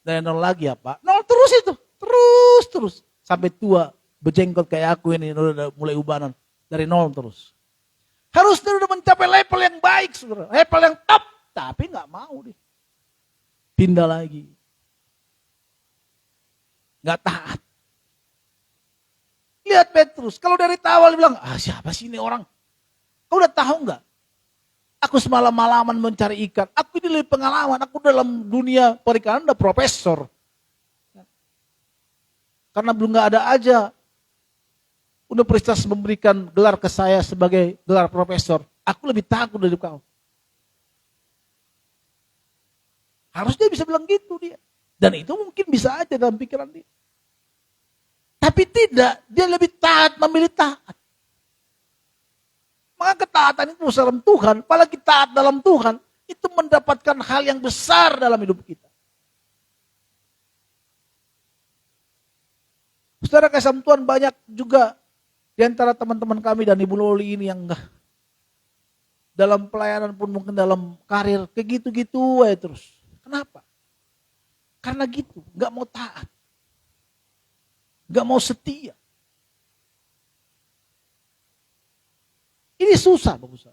Dari nol lagi ya Pak. Nol terus itu. Terus. Sampai tua, berjenggot kayak aku ini, udah mulai ubanan. Dari nol terus. Harusnya udah mencapai level yang baik, saudara. Level yang top. Tapi gak mau deh. Pindah lagi. Gak taat. Lihat Petrus, kalau dari awal dia bilang, siapa sih ini orang? Kau udah tahu gak? Aku semalam-malaman mencari ikan. Aku ini lebih pengalaman. Aku dalam dunia perikanan udah profesor. Karena belum gak ada aja universitas memberikan gelar ke saya sebagai gelar profesor. Aku lebih takut dari kau. Harusnya bisa bilang gitu dia. Dan itu mungkin bisa aja dalam pikiran dia. Tapi tidak, dia lebih taat, memilih taat. Maka ketaatan itu dalam Tuhan, apalagi taat dalam Tuhan, itu mendapatkan hal yang besar dalam hidup kita. Saudara kasih Tuhan, banyak juga di antara teman-teman kami dan Ibu Loli ini yang enggak. Dalam pelayanan pun mungkin dalam karir, kayak gitu-gitu aja terus. Kenapa? Karena gitu, enggak mau taat. Enggak mau setia. Ini susah, bagus.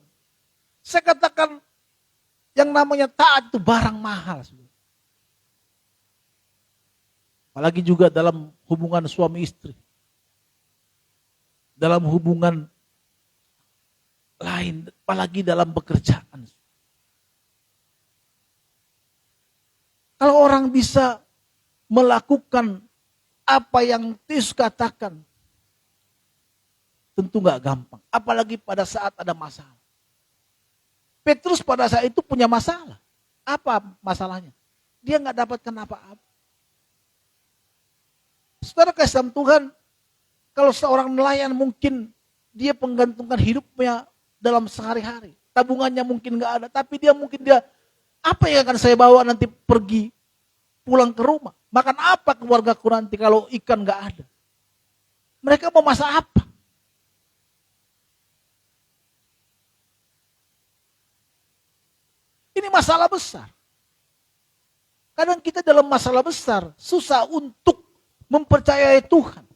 Saya katakan yang namanya taat itu barang mahal. Apalagi juga dalam hubungan suami istri. Dalam hubungan lain, apalagi dalam pekerjaan. Kalau orang bisa melakukan apa yang Yesus katakan, tentu gak gampang. Apalagi pada saat ada masalah. Petrus pada saat itu punya masalah. Apa masalahnya? Dia gak dapatkan apa-apa. Saudara kasih Tuhan, Kalau seorang nelayan mungkin dia penggantungkan hidupnya dalam sehari-hari. Tabungannya mungkin nggak ada, tapi dia apa yang akan saya bawa nanti pergi pulang ke rumah? Makan apa keluargaku nanti kalau ikan nggak ada? Mereka mau masak apa? Ini masalah besar. Kadang kita dalam masalah besar susah untuk mempercayai Tuhan.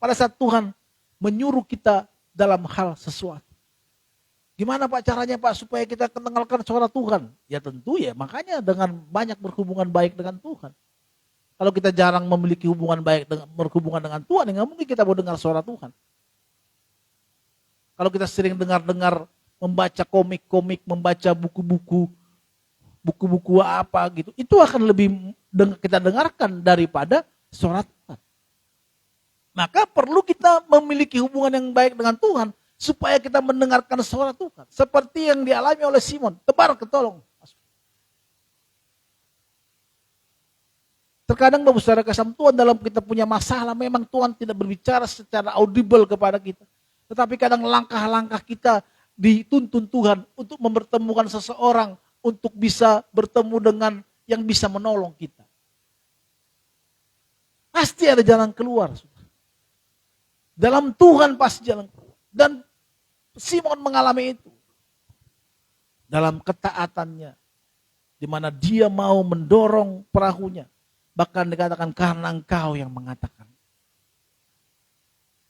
Pada saat Tuhan menyuruh kita dalam hal sesuatu. Gimana Pak caranya Pak supaya kita kenalkan suara Tuhan? Ya tentu ya, makanya dengan banyak berhubungan baik dengan Tuhan. Kalau kita jarang memiliki berhubungan dengan Tuhan, ya nggak mungkin kita mau dengar suara Tuhan. Kalau kita sering dengar-dengar, membaca komik-komik, membaca buku-buku apa gitu, itu akan lebih kita dengarkan daripada suara Tuhan. Maka perlu kita memiliki hubungan yang baik dengan Tuhan supaya kita mendengarkan suara Tuhan. Seperti yang dialami oleh Simon, tebar ketolong. Terkadang Bapak Saudara kasih Tuhan dalam kita punya masalah, memang Tuhan tidak berbicara secara audible kepada kita. Tetapi kadang langkah-langkah kita dituntun Tuhan untuk mempertemukan seseorang, untuk bisa bertemu dengan yang bisa menolong kita. Pasti ada jalan keluar. Dalam Tuhan pasti jalan keluar. Dan Simon mengalami itu. Dalam ketaatannya. Di mana dia mau mendorong perahunya. Bahkan dikatakan karena engkau yang mengatakan.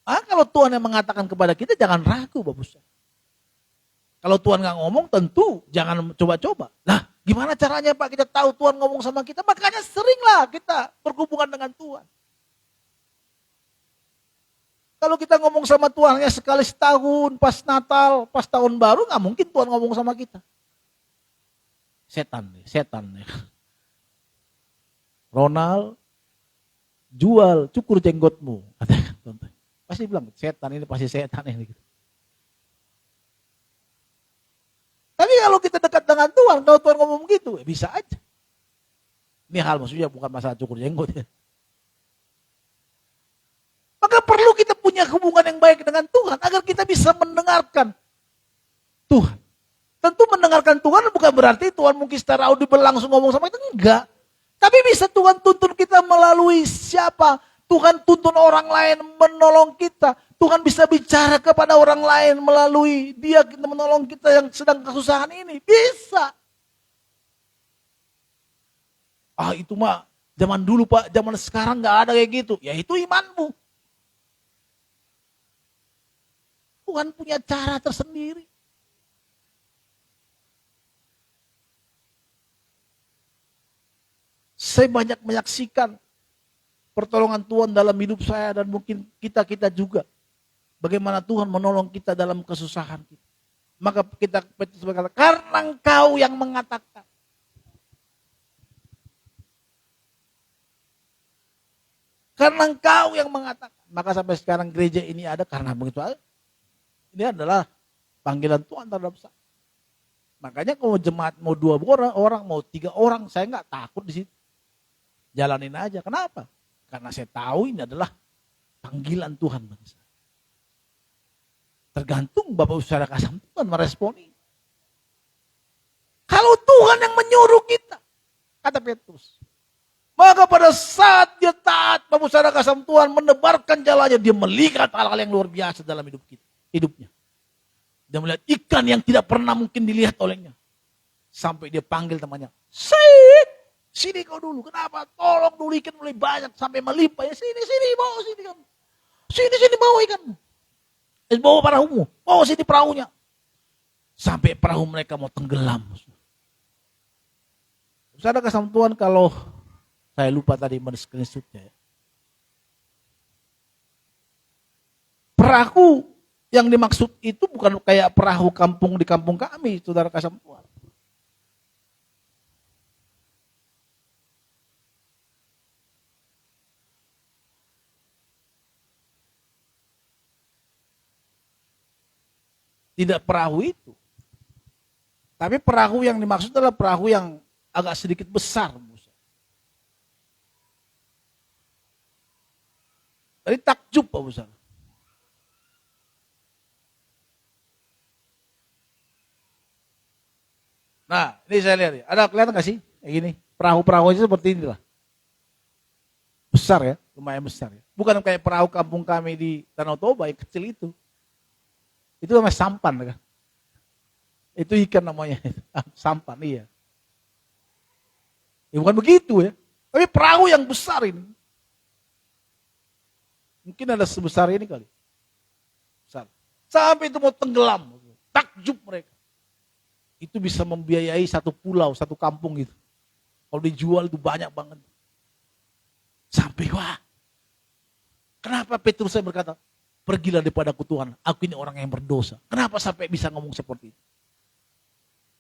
Kalau Tuhan yang mengatakan kepada kita jangan ragu Bapak Saudara. Kalau Tuhan nggak ngomong tentu jangan coba-coba. Nah gimana caranya Pak kita tahu Tuhan ngomong sama kita? Makanya seringlah kita berhubungan dengan Tuhan. Kalau kita ngomong sama Tuhan hanya sekali setahun, pas Natal, pas tahun baru, nggak mungkin Tuhan ngomong sama kita. Setan nih. Ronald, jual, cukur jenggotmu. Pasti bilang, setan ini pasti setan ini. Tapi kalau kita dekat dengan Tuhan, kalau Tuhan ngomong gitu, bisa aja. Ini hal maksudnya bukan masalah cukur jenggot ya. Maka perlu kita punya hubungan yang baik dengan Tuhan agar kita bisa mendengarkan Tuhan. Tentu mendengarkan Tuhan bukan berarti Tuhan mungkin secara audible langsung ngomong sama kita, enggak. Tapi bisa Tuhan tuntun kita melalui siapa? Tuhan tuntun orang lain menolong kita. Tuhan bisa bicara kepada orang lain melalui dia kita menolong kita yang sedang kesusahan ini. Bisa. Itu mah zaman dulu Pak, zaman sekarang gak ada kayak gitu. Ya itu imanmu. Tuhan punya cara tersendiri. Saya banyak menyaksikan pertolongan Tuhan dalam hidup saya dan mungkin kita juga. Bagaimana Tuhan menolong kita dalam kesusahan kita. Maka kita berkata, karena engkau yang mengatakan. Karena engkau yang mengatakan. Maka sampai sekarang gereja ini ada karena begitu aja. Ini adalah panggilan Tuhan terhadap saya. Makanya kalau jemaat mau 2 orang, mau 3 orang, saya nggak takut di situ. Jalanin aja. Kenapa? Karena saya tahu ini adalah panggilan Tuhan bagi saya. Tergantung Bapak Saudara kasih Tuhan meresponi. Kalau Tuhan yang menyuruh kita, kata Petrus, maka pada saat dia taat Bapak Saudara kasih Tuhan menebarkan jalannya, dia melihat hal-hal yang luar biasa dalam hidupnya. Dia melihat ikan yang tidak pernah mungkin dilihat olehnya. Sampai dia panggil temannya, Syed, sini kau dulu. Kenapa? Tolong dulu ikan mulai banyak sampai melimpah. Ya, sini, bawa sini kamu. Sini bawa ikanmu. Bawa perahumu. Bawa sini perahunya. Sampai perahu mereka mau tenggelam. Saudara kasih Tuhan kalau saya lupa tadi men-screenshotnya. Perahu yang dimaksud itu bukan kayak perahu kampung di kampung kami, saudara kasih Tuhan. Tidak perahu itu. Tapi perahu yang dimaksud adalah perahu yang agak sedikit besar. Jadi takjub Pak Ustaz. Nah, ini saya lihat. Ada kelihatan nggak sih? Kayak gini. Perahu-perahu aja seperti inilah. Besar ya, lumayan besar ya. Bukan kayak perahu kampung kami di Danau Toba yang kecil itu. Itu namanya sampan kan. Itu ikan namanya. Sampan, iya. Ya bukan begitu ya. Tapi perahu yang besar ini. Mungkin ada sebesar ini kali. Besar. Sampai itu mau tenggelam. Takjub mereka. Itu bisa membiayai satu pulau, satu kampung gitu. Kalau dijual itu banyak banget. Sampai wah. Kenapa Petrus saya berkata, pergilah daripada aku Tuhan, aku ini orang yang berdosa. Kenapa sampai bisa ngomong seperti itu?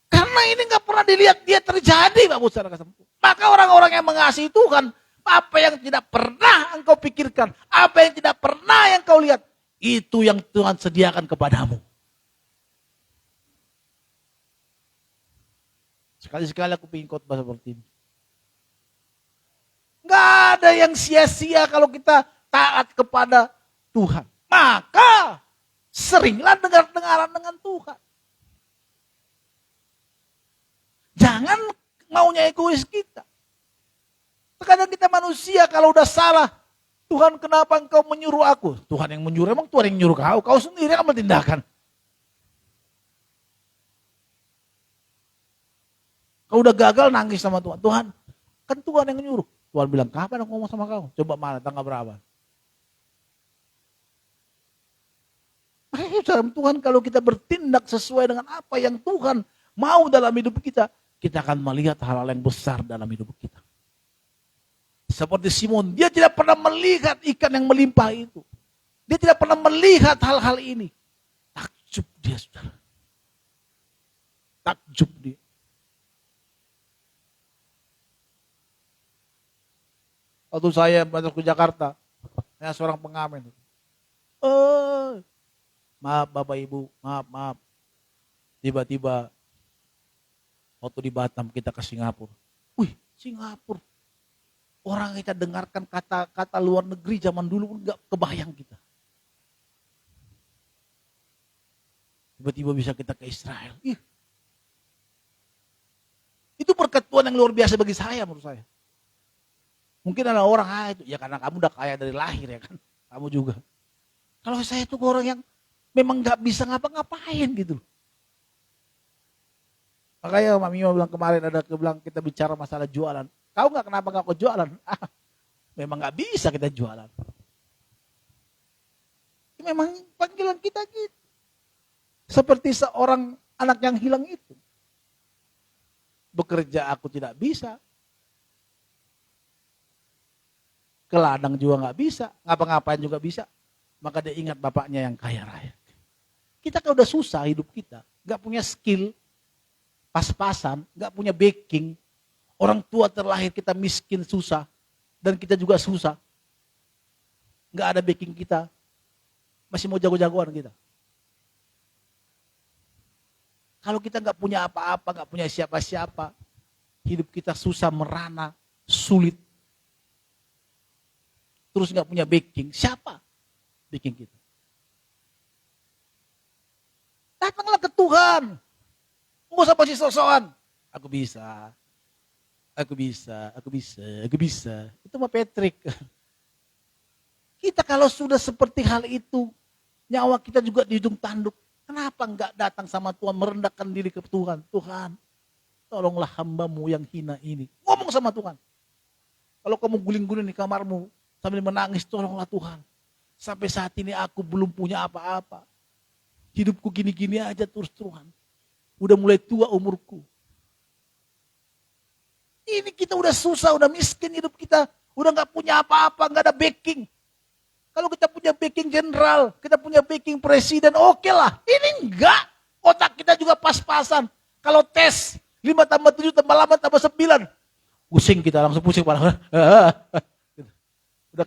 Karena ini gak pernah dilihat dia terjadi, Bapak Saudara. Maka orang-orang yang mengasihi Tuhan, apa yang tidak pernah engkau pikirkan, apa yang tidak pernah yang kau lihat, itu yang Tuhan sediakan kepadamu. Sekali-sekali aku ingin khotbah seperti ini. Gak ada yang sia-sia kalau kita taat kepada Tuhan. Maka seringlah dengar-dengaran dengan Tuhan. Jangan maunya egois kita. Terkadang kita manusia kalau udah salah, Tuhan kenapa engkau menyuruh aku? Tuhan yang menyuruh, emang Tuhan yang menyuruh kau? Kau sendiri akan bertindakan. Kau udah gagal nangis sama Tuhan. Tuhan, kan Tuhan yang menyuruh. Tuhan bilang, kapan aku ngomong sama kau? Coba mana, tanggal berapa? Makanya Tuhan kalau kita bertindak sesuai dengan apa yang Tuhan mau dalam hidup kita, kita akan melihat hal-hal yang besar dalam hidup kita. Seperti Simon, dia tidak pernah melihat ikan yang melimpah itu. Dia tidak pernah melihat hal-hal ini. Takjub dia, saudara. Takjub dia. Waktu saya masuk ke Jakarta, saya seorang pengamen. Maaf Bapak Ibu, maaf. Tiba-tiba waktu di Batam kita ke Singapura. Wih, Singapura. Orang kita dengarkan kata-kata luar negeri zaman dulu pun gak kebayang kita. Tiba-tiba bisa kita ke Israel. Itu berkat Tuhan yang luar biasa bagi saya menurut saya. Mungkin ada orang, itu ya karena kamu udah kaya dari lahir ya kan. Kamu juga. Kalau saya itu orang yang memang gak bisa ngapa-ngapain gitu. Makanya Mami bilang kemarin bilang kita bicara masalah jualan. Kau kenapa gak kau jualan? Memang gak bisa kita jualan. Memang panggilan kita gitu. Seperti seorang anak yang hilang itu. Bekerja aku tidak bisa. Ke ladang juga gak bisa. Ngapa-ngapain juga bisa. Maka dia ingat bapaknya yang kaya raya. Kita kalau udah susah hidup kita. Gak punya skill. Pas-pasan. Gak punya backing. Orang tua terlahir kita miskin susah. Dan kita juga susah. Gak ada backing kita. Masih mau jago-jagoan kita. Kalau kita gak punya apa-apa. Gak punya siapa-siapa. Hidup kita susah, merana, sulit. Terus gak punya backing. Siapa backing kita? Datanglah ke Tuhan. Nggak usah pasti sok-sokan. Aku bisa. Itu mah Patrick. Kita kalau sudah seperti hal itu, nyawa kita juga di ujung tanduk. Kenapa enggak datang sama Tuhan, merendahkan diri ke Tuhan? Tuhan, tolonglah hambamu yang hina ini. Ngomong sama Tuhan. Kalau kamu guling-guling di kamarmu, sambil menangis, tolonglah Tuhan. Sampai saat ini aku belum punya apa-apa. Hidupku gini-gini aja terus-terusan. Udah mulai tua umurku. Ini kita udah susah, udah miskin hidup kita. Udah gak punya apa-apa, gak ada backing. Kalau kita punya backing general, kita punya backing presiden, oke lah. Ini enggak. Otak kita juga pas-pasan. Kalau tes, 5 tambah 7 tambah 8 tambah 9. Pusing kita, langsung pusing. Udah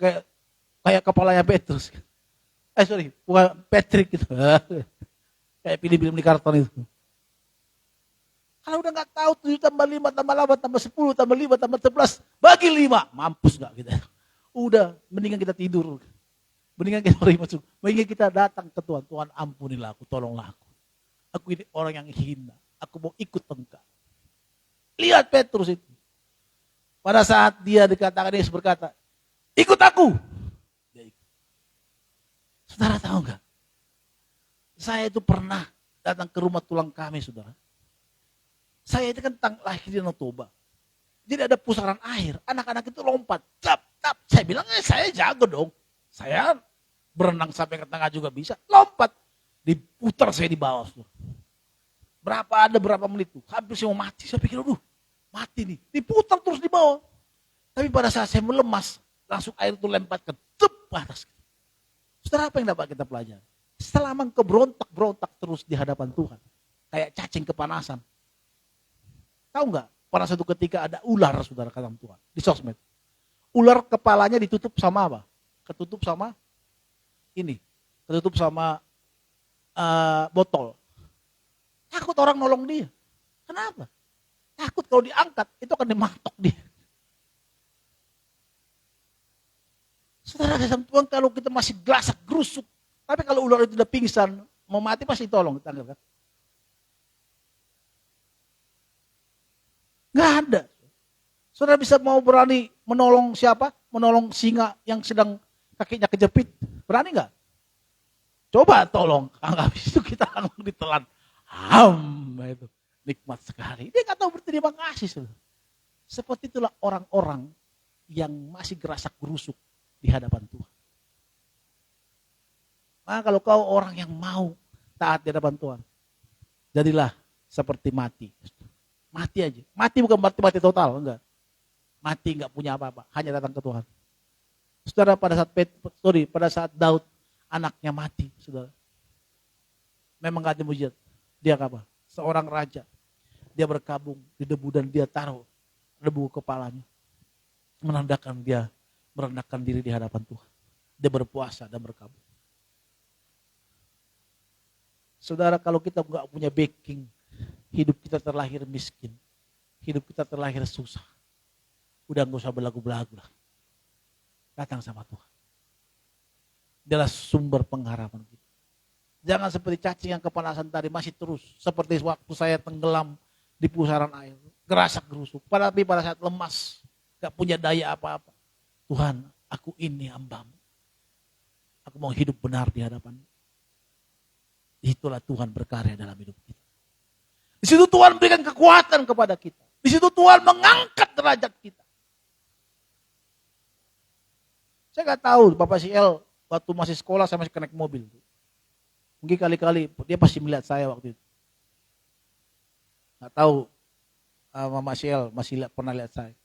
kayak kepalanya Petrus. Bukan Patrick gitu. Kayak film-film di karton itu. Kalau udah gak tahu 7 tambah 5 tambah 8 tambah 10 tambah 5 tambah 11. Bagi 5. Mampus gak kita. Udah, mendingan kita tidur. Mendingan kita masuk. Mendingan kita datang ke Tuhan. Tuhan ampunilah aku, tolonglah aku. Aku ini orang yang hina. Aku mau ikut engkau. Lihat Petrus itu. Pada saat dia dikatakan, Yesus berkata, ikut aku. Dia ikut. Saudara tahu enggak? Saya itu pernah datang ke rumah tulang kami, saudara. Saya itu kan lahir di Danau Toba. Jadi ada pusaran air, anak-anak itu lompat, tap, tap. Saya bilang, saya jago dong. Saya berenang sampai ke tengah juga bisa. Lompat, diputar saya di bawah. Berapa menit tuh, hampir saya mau mati. Saya pikir, aduh, mati nih. Diputar terus di bawah. Tapi pada saat saya melemas, langsung air itu lempar ke atas. Saudara, apa yang dapat kita pelajari? Selama engkau berontak terus di hadapan Tuhan. Kayak cacing kepanasan. Tahu nggak? Pada suatu ketika ada ular, saudara, kata Tuhan. Di sosmed. Ular kepalanya ditutup sama apa? Ketutup sama ini. Ketutup sama botol. Takut orang nolong dia. Kenapa? Takut kalau diangkat, itu akan dimatok dia. Saudara kasih Tuhan, kalau kita masih gelasak gerusuk, tapi kalau ular itu udah pingsan, mau mati pasti tolong, kita anggap kan? Gak ada. Saudara bisa mau berani menolong siapa? Menolong singa yang sedang kakinya kejepit. Berani gak? Coba tolong. Habis itu kita langsung ditelan. Itu nikmat sekali. Dia gak tahu berterima kasih. Saudara. Seperti itulah orang-orang yang masih gerasak gerusuk di hadapan Tuhan. Maka kalau kau orang yang mau taat di hadapan Tuhan, jadilah seperti mati. Mati aja. Mati bukan berarti mati total, enggak. Mati enggak punya apa-apa, hanya datang ke Tuhan. Saudara, pada saat Daud anaknya mati, saudara. Memang enggak ada mujizat. Dia apa? Seorang raja. Dia berkabung di debu dan dia taruh debu kepalanya. Menandakan dia merendahkan diri di hadapan Tuhan. Dia berpuasa dan berkabung. Saudara, kalau kita enggak punya backing, hidup kita terlahir miskin. Hidup kita terlahir susah. Udah gak usah belagu-belagu lah. Datang sama Tuhan. Dialah sumber pengharapan kita. Jangan seperti cacing yang kepanasan tadi masih terus. Seperti waktu saya tenggelam di pusaran air. Gerasak gerusuk. Tapi pada saat lemas. Gak punya daya apa-apa. Tuhan, aku ini hamba-Mu. Aku mau hidup benar di hadapan-Mu. Itulah Tuhan berkarya dalam hidup kita. Di situ Tuhan berikan kekuatan kepada kita. Di situ Tuhan mengangkat derajat kita. Saya nggak tahu Bapak Siel waktu masih sekolah saya masih naik mobil. Mungkin kali-kali dia pasti melihat saya waktu itu. Nggak tahu Mama Siel masih pernah lihat saya.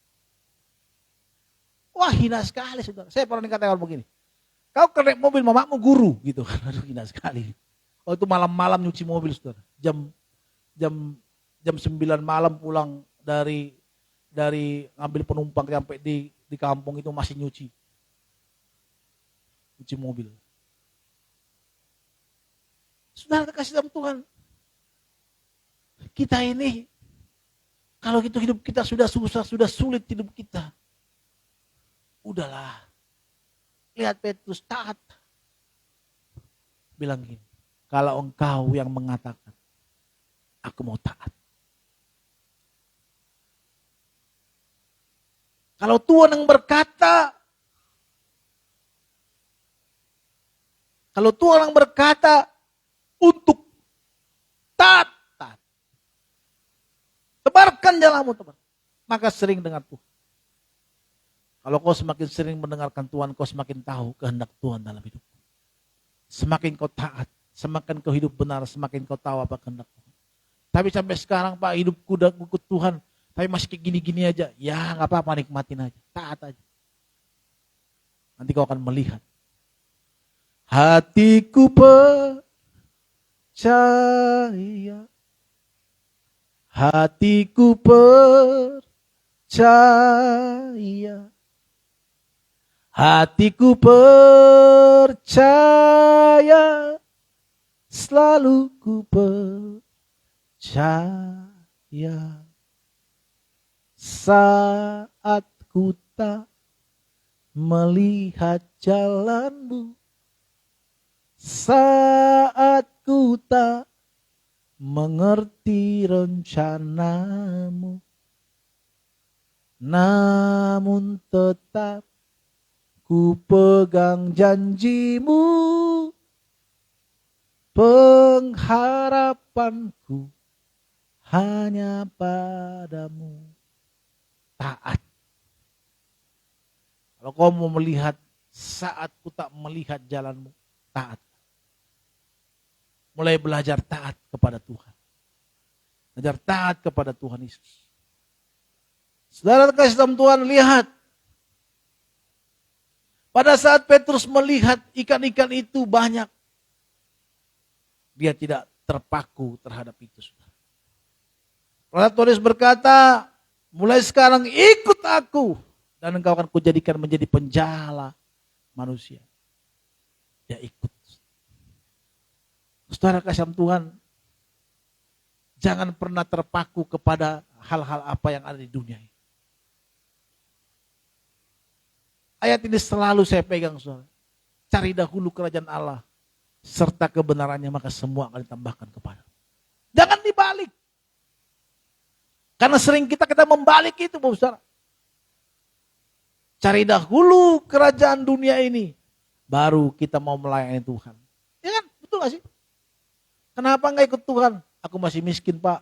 Wah, hina sekali, saudara. Saya pernah dikatakan begini. Kau naik mobil mamamu guru gitu. Aduh, hina sekali. Oh, itu malam-malam nyuci mobil, saudara. Jam 9 malam pulang dari ngambil penumpang sampai di kampung itu masih nyuci mobil. Saudara kasih dalam Tuhan. Kita ini kalau gitu hidup kita sudah susah, sudah sulit hidup kita. Udahlah. Lihat Petrus taat. Bilang gini, kalau engkau yang mengatakan aku mau taat. Kalau Tuhan yang berkata, untuk taat. Tebarkan jalanmu, tebar. Maka sering dengar Tuhan. Kalau kau semakin sering mendengarkan Tuhan, kau semakin tahu kehendak Tuhan dalam hidup. Semakin kau taat, semakin kau hidup benar, semakin kau tahu apa kehendak Tuhan. Tapi sampai sekarang Pak, hidupku udah ikut Tuhan, tapi masih kayak gini-gini aja. Ya gak apa-apa, nikmatin aja, taat aja. Nanti kau akan melihat. Hatiku percaya. Hatiku percaya. Hatiku percaya. Selalu ku percaya. Saat ku tak melihat jalanmu, saat ku tak mengerti rencanamu, namun tetap ku pegang janjimu, pengharapanku hanya padamu. Taat. Kalau kau mau melihat saat ku tak melihat jalanmu, taat. Mulai belajar taat kepada Tuhan. Belajar taat kepada Tuhan Yesus. Saudara kasih dalam Tuhan, lihat. Pada saat Petrus melihat ikan-ikan itu banyak, dia tidak terpaku terhadap itu. Karena Tuhan Yesus berkata, mulai sekarang ikut aku dan engkau akan kujadikan menjadi penjala manusia. Dia ikut. Saudara kasih dalam Tuhan, jangan pernah terpaku kepada hal-hal apa yang ada di dunia ini. Ayat ini selalu saya pegang, saudara. Cari dahulu kerajaan Allah serta kebenarannya, maka semua akan ditambahkan kepada. Jangan dibalik. Karena sering kita membalik itu, saudara. Cari dahulu kerajaan dunia ini, baru kita mau melayani Tuhan. Ya kan? Betul gak sih? Kenapa gak ikut Tuhan? Aku masih miskin, Pak.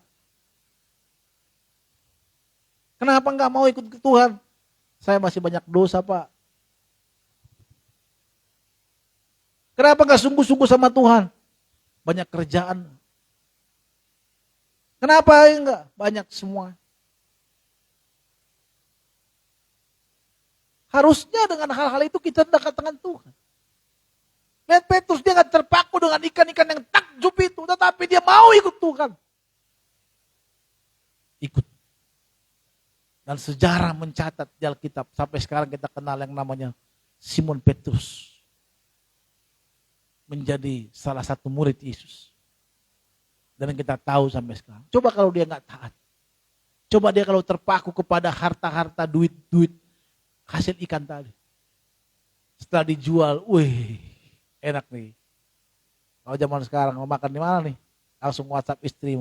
Kenapa gak mau ikut Tuhan? Saya masih banyak dosa, Pak. Kenapa gak sungguh-sungguh sama Tuhan? Banyak kerjaan. Kenapa enggak? Banyak semua. Harusnya dengan hal-hal itu kita dekat dengan Tuhan. Lihat Petrus, dia gak terpaku dengan ikan-ikan yang takjub itu. Tetapi dia mau ikut Tuhan. Ikut. Dan sejarah mencatat di Alkitab. Sampai sekarang kita kenal yang namanya Simon Petrus. Menjadi salah satu murid Yesus. Dan kita tahu sampai sekarang. Coba kalau dia gak taat. Coba dia kalau terpaku kepada harta-harta, duit-duit. Hasil ikan tadi. Setelah dijual, wih, enak nih. Kalau zaman sekarang mau makan di mana nih? Langsung WhatsApp istri.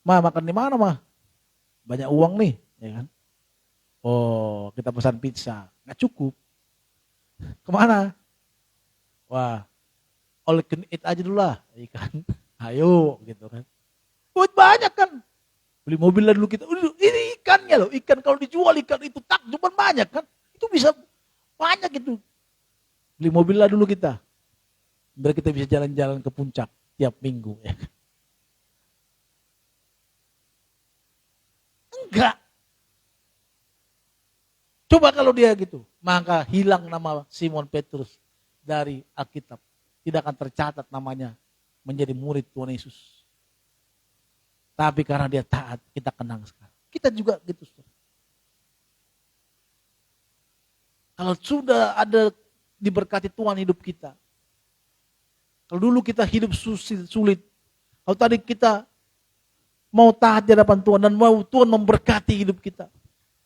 Ma, makan di mana, Ma? Banyak uang nih, ya kan? Oh, kita pesan pizza. Nggak cukup. Kemana? Wah, all you can eat aja dulu lah, ikan. Ayo, gitu kan. Buat banyak kan. Beli mobil lah dulu kita. Ini ikannya loh, ikan kalau dijual ikan itu tak cuma banyak kan. Itu bisa banyak itu. Beli mobil lah dulu kita. Biar kita bisa jalan-jalan ke puncak tiap minggu. Ya. Enggak. Coba kalau dia gitu, maka hilang nama Simon Petrus dari Alkitab. Tidak akan tercatat namanya menjadi murid Tuhan Yesus. Tapi karena dia taat, kita kenang sekarang. Kita juga gitu. Kalau sudah ada diberkati Tuhan hidup kita. Kalau dulu kita hidup sulit. Kalau tadi kita mau taat di hadapan Tuhan dan mau Tuhan memberkati hidup kita.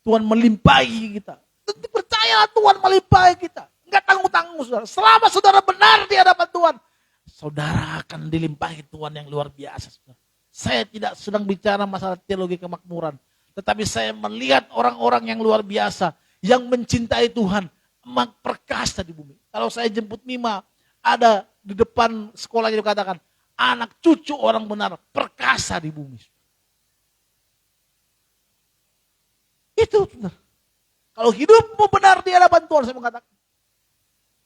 Tuhan melimpahi kita. Tentu percayalah Tuhan melimpahi kita. Enggak tanggung-tanggung, saudara. Selama saudara benar di hadapan Tuhan, saudara akan dilimpahi Tuhan yang luar biasa, saudara. Saya tidak sedang bicara masalah teologi kemakmuran, tetapi saya melihat orang-orang yang luar biasa, yang mencintai Tuhan, perkasa di bumi. Kalau saya jemput Mima, ada di depan sekolahnya dikatakan, anak cucu orang benar, perkasa di bumi. Itu benar. Kalau hidupmu benar di hadapan Tuhan, saya mengatakan,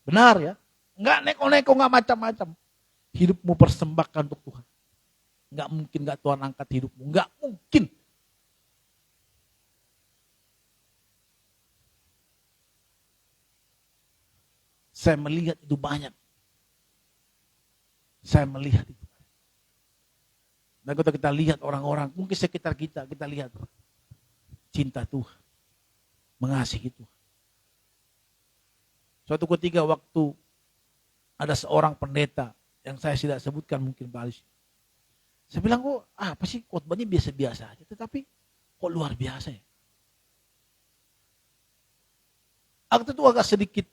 benar ya, enggak neko-neko, enggak macam-macam. Hidupmu persembahkan untuk Tuhan. Enggak mungkin enggak Tuhan angkat hidupmu, enggak mungkin. Saya melihat itu banyak. Saya melihat itu. Dan kalau kita lihat orang-orang, mungkin sekitar kita lihat cinta Tuhan, mengasihi Tuhan. Suatu ketika waktu ada seorang pendeta yang saya tidak sebutkan mungkin Pak Alis. Saya bilang kok apa sih khotbahnya biasa-biasa aja, tetapi kok luar biasa ya. Aku itu agak sedikit,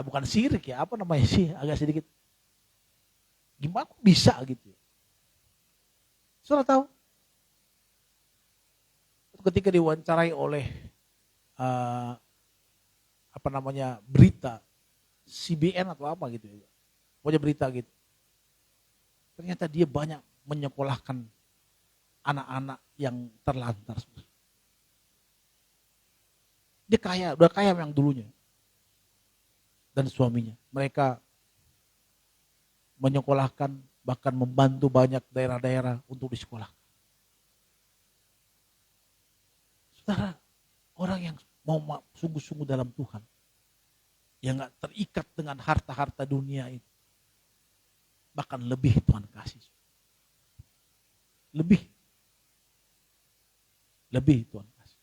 bukan sirik ya, apa namanya sih, agak sedikit. Gimana kok bisa gitu ya. Saudara tahu? suatu ketika diwawancarai oleh berita CBN atau apa gitu ya. Pokoknya berita gitu. Ternyata dia banyak menyekolahkan anak-anak yang terlantar. Dia kaya, udah kaya yang dulunya. Dan suaminya. Mereka menyekolahkan, bahkan membantu banyak daerah-daerah untuk disekolahkan. Saudara, orang yang mau sungguh-sungguh dalam Tuhan, yang gak terikat dengan harta-harta dunia itu, bahkan lebih Tuhan kasih. Lebih Tuhan kasih.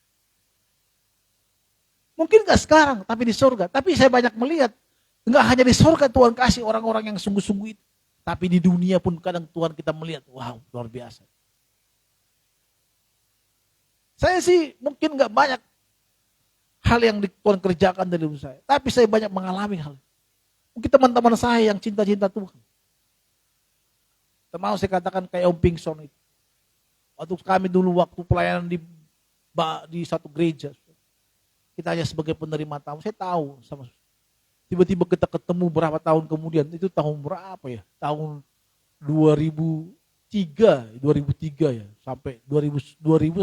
Mungkin gak sekarang, tapi di surga. Tapi saya banyak melihat, gak hanya di surga Tuhan kasih orang-orang yang sungguh-sungguh itu. Tapi di dunia pun kadang Tuhan kita melihat, wow, luar biasa. Saya sih mungkin gak banyak hal yang Tuhan kerjakan dari hidup saya. Tapi saya banyak mengalami hal. Mungkin teman-teman saya yang cinta-cinta Tuhan. Termasuk saya katakan kayak Om Pingson itu. Waktu kami dulu waktu pelayanan di satu gereja. Kita hanya sebagai penerima tamu. Saya tahu sama tiba-tiba kita ketemu berapa tahun kemudian. Itu tahun berapa ya? Tahun 2003 ya. Sampai 2000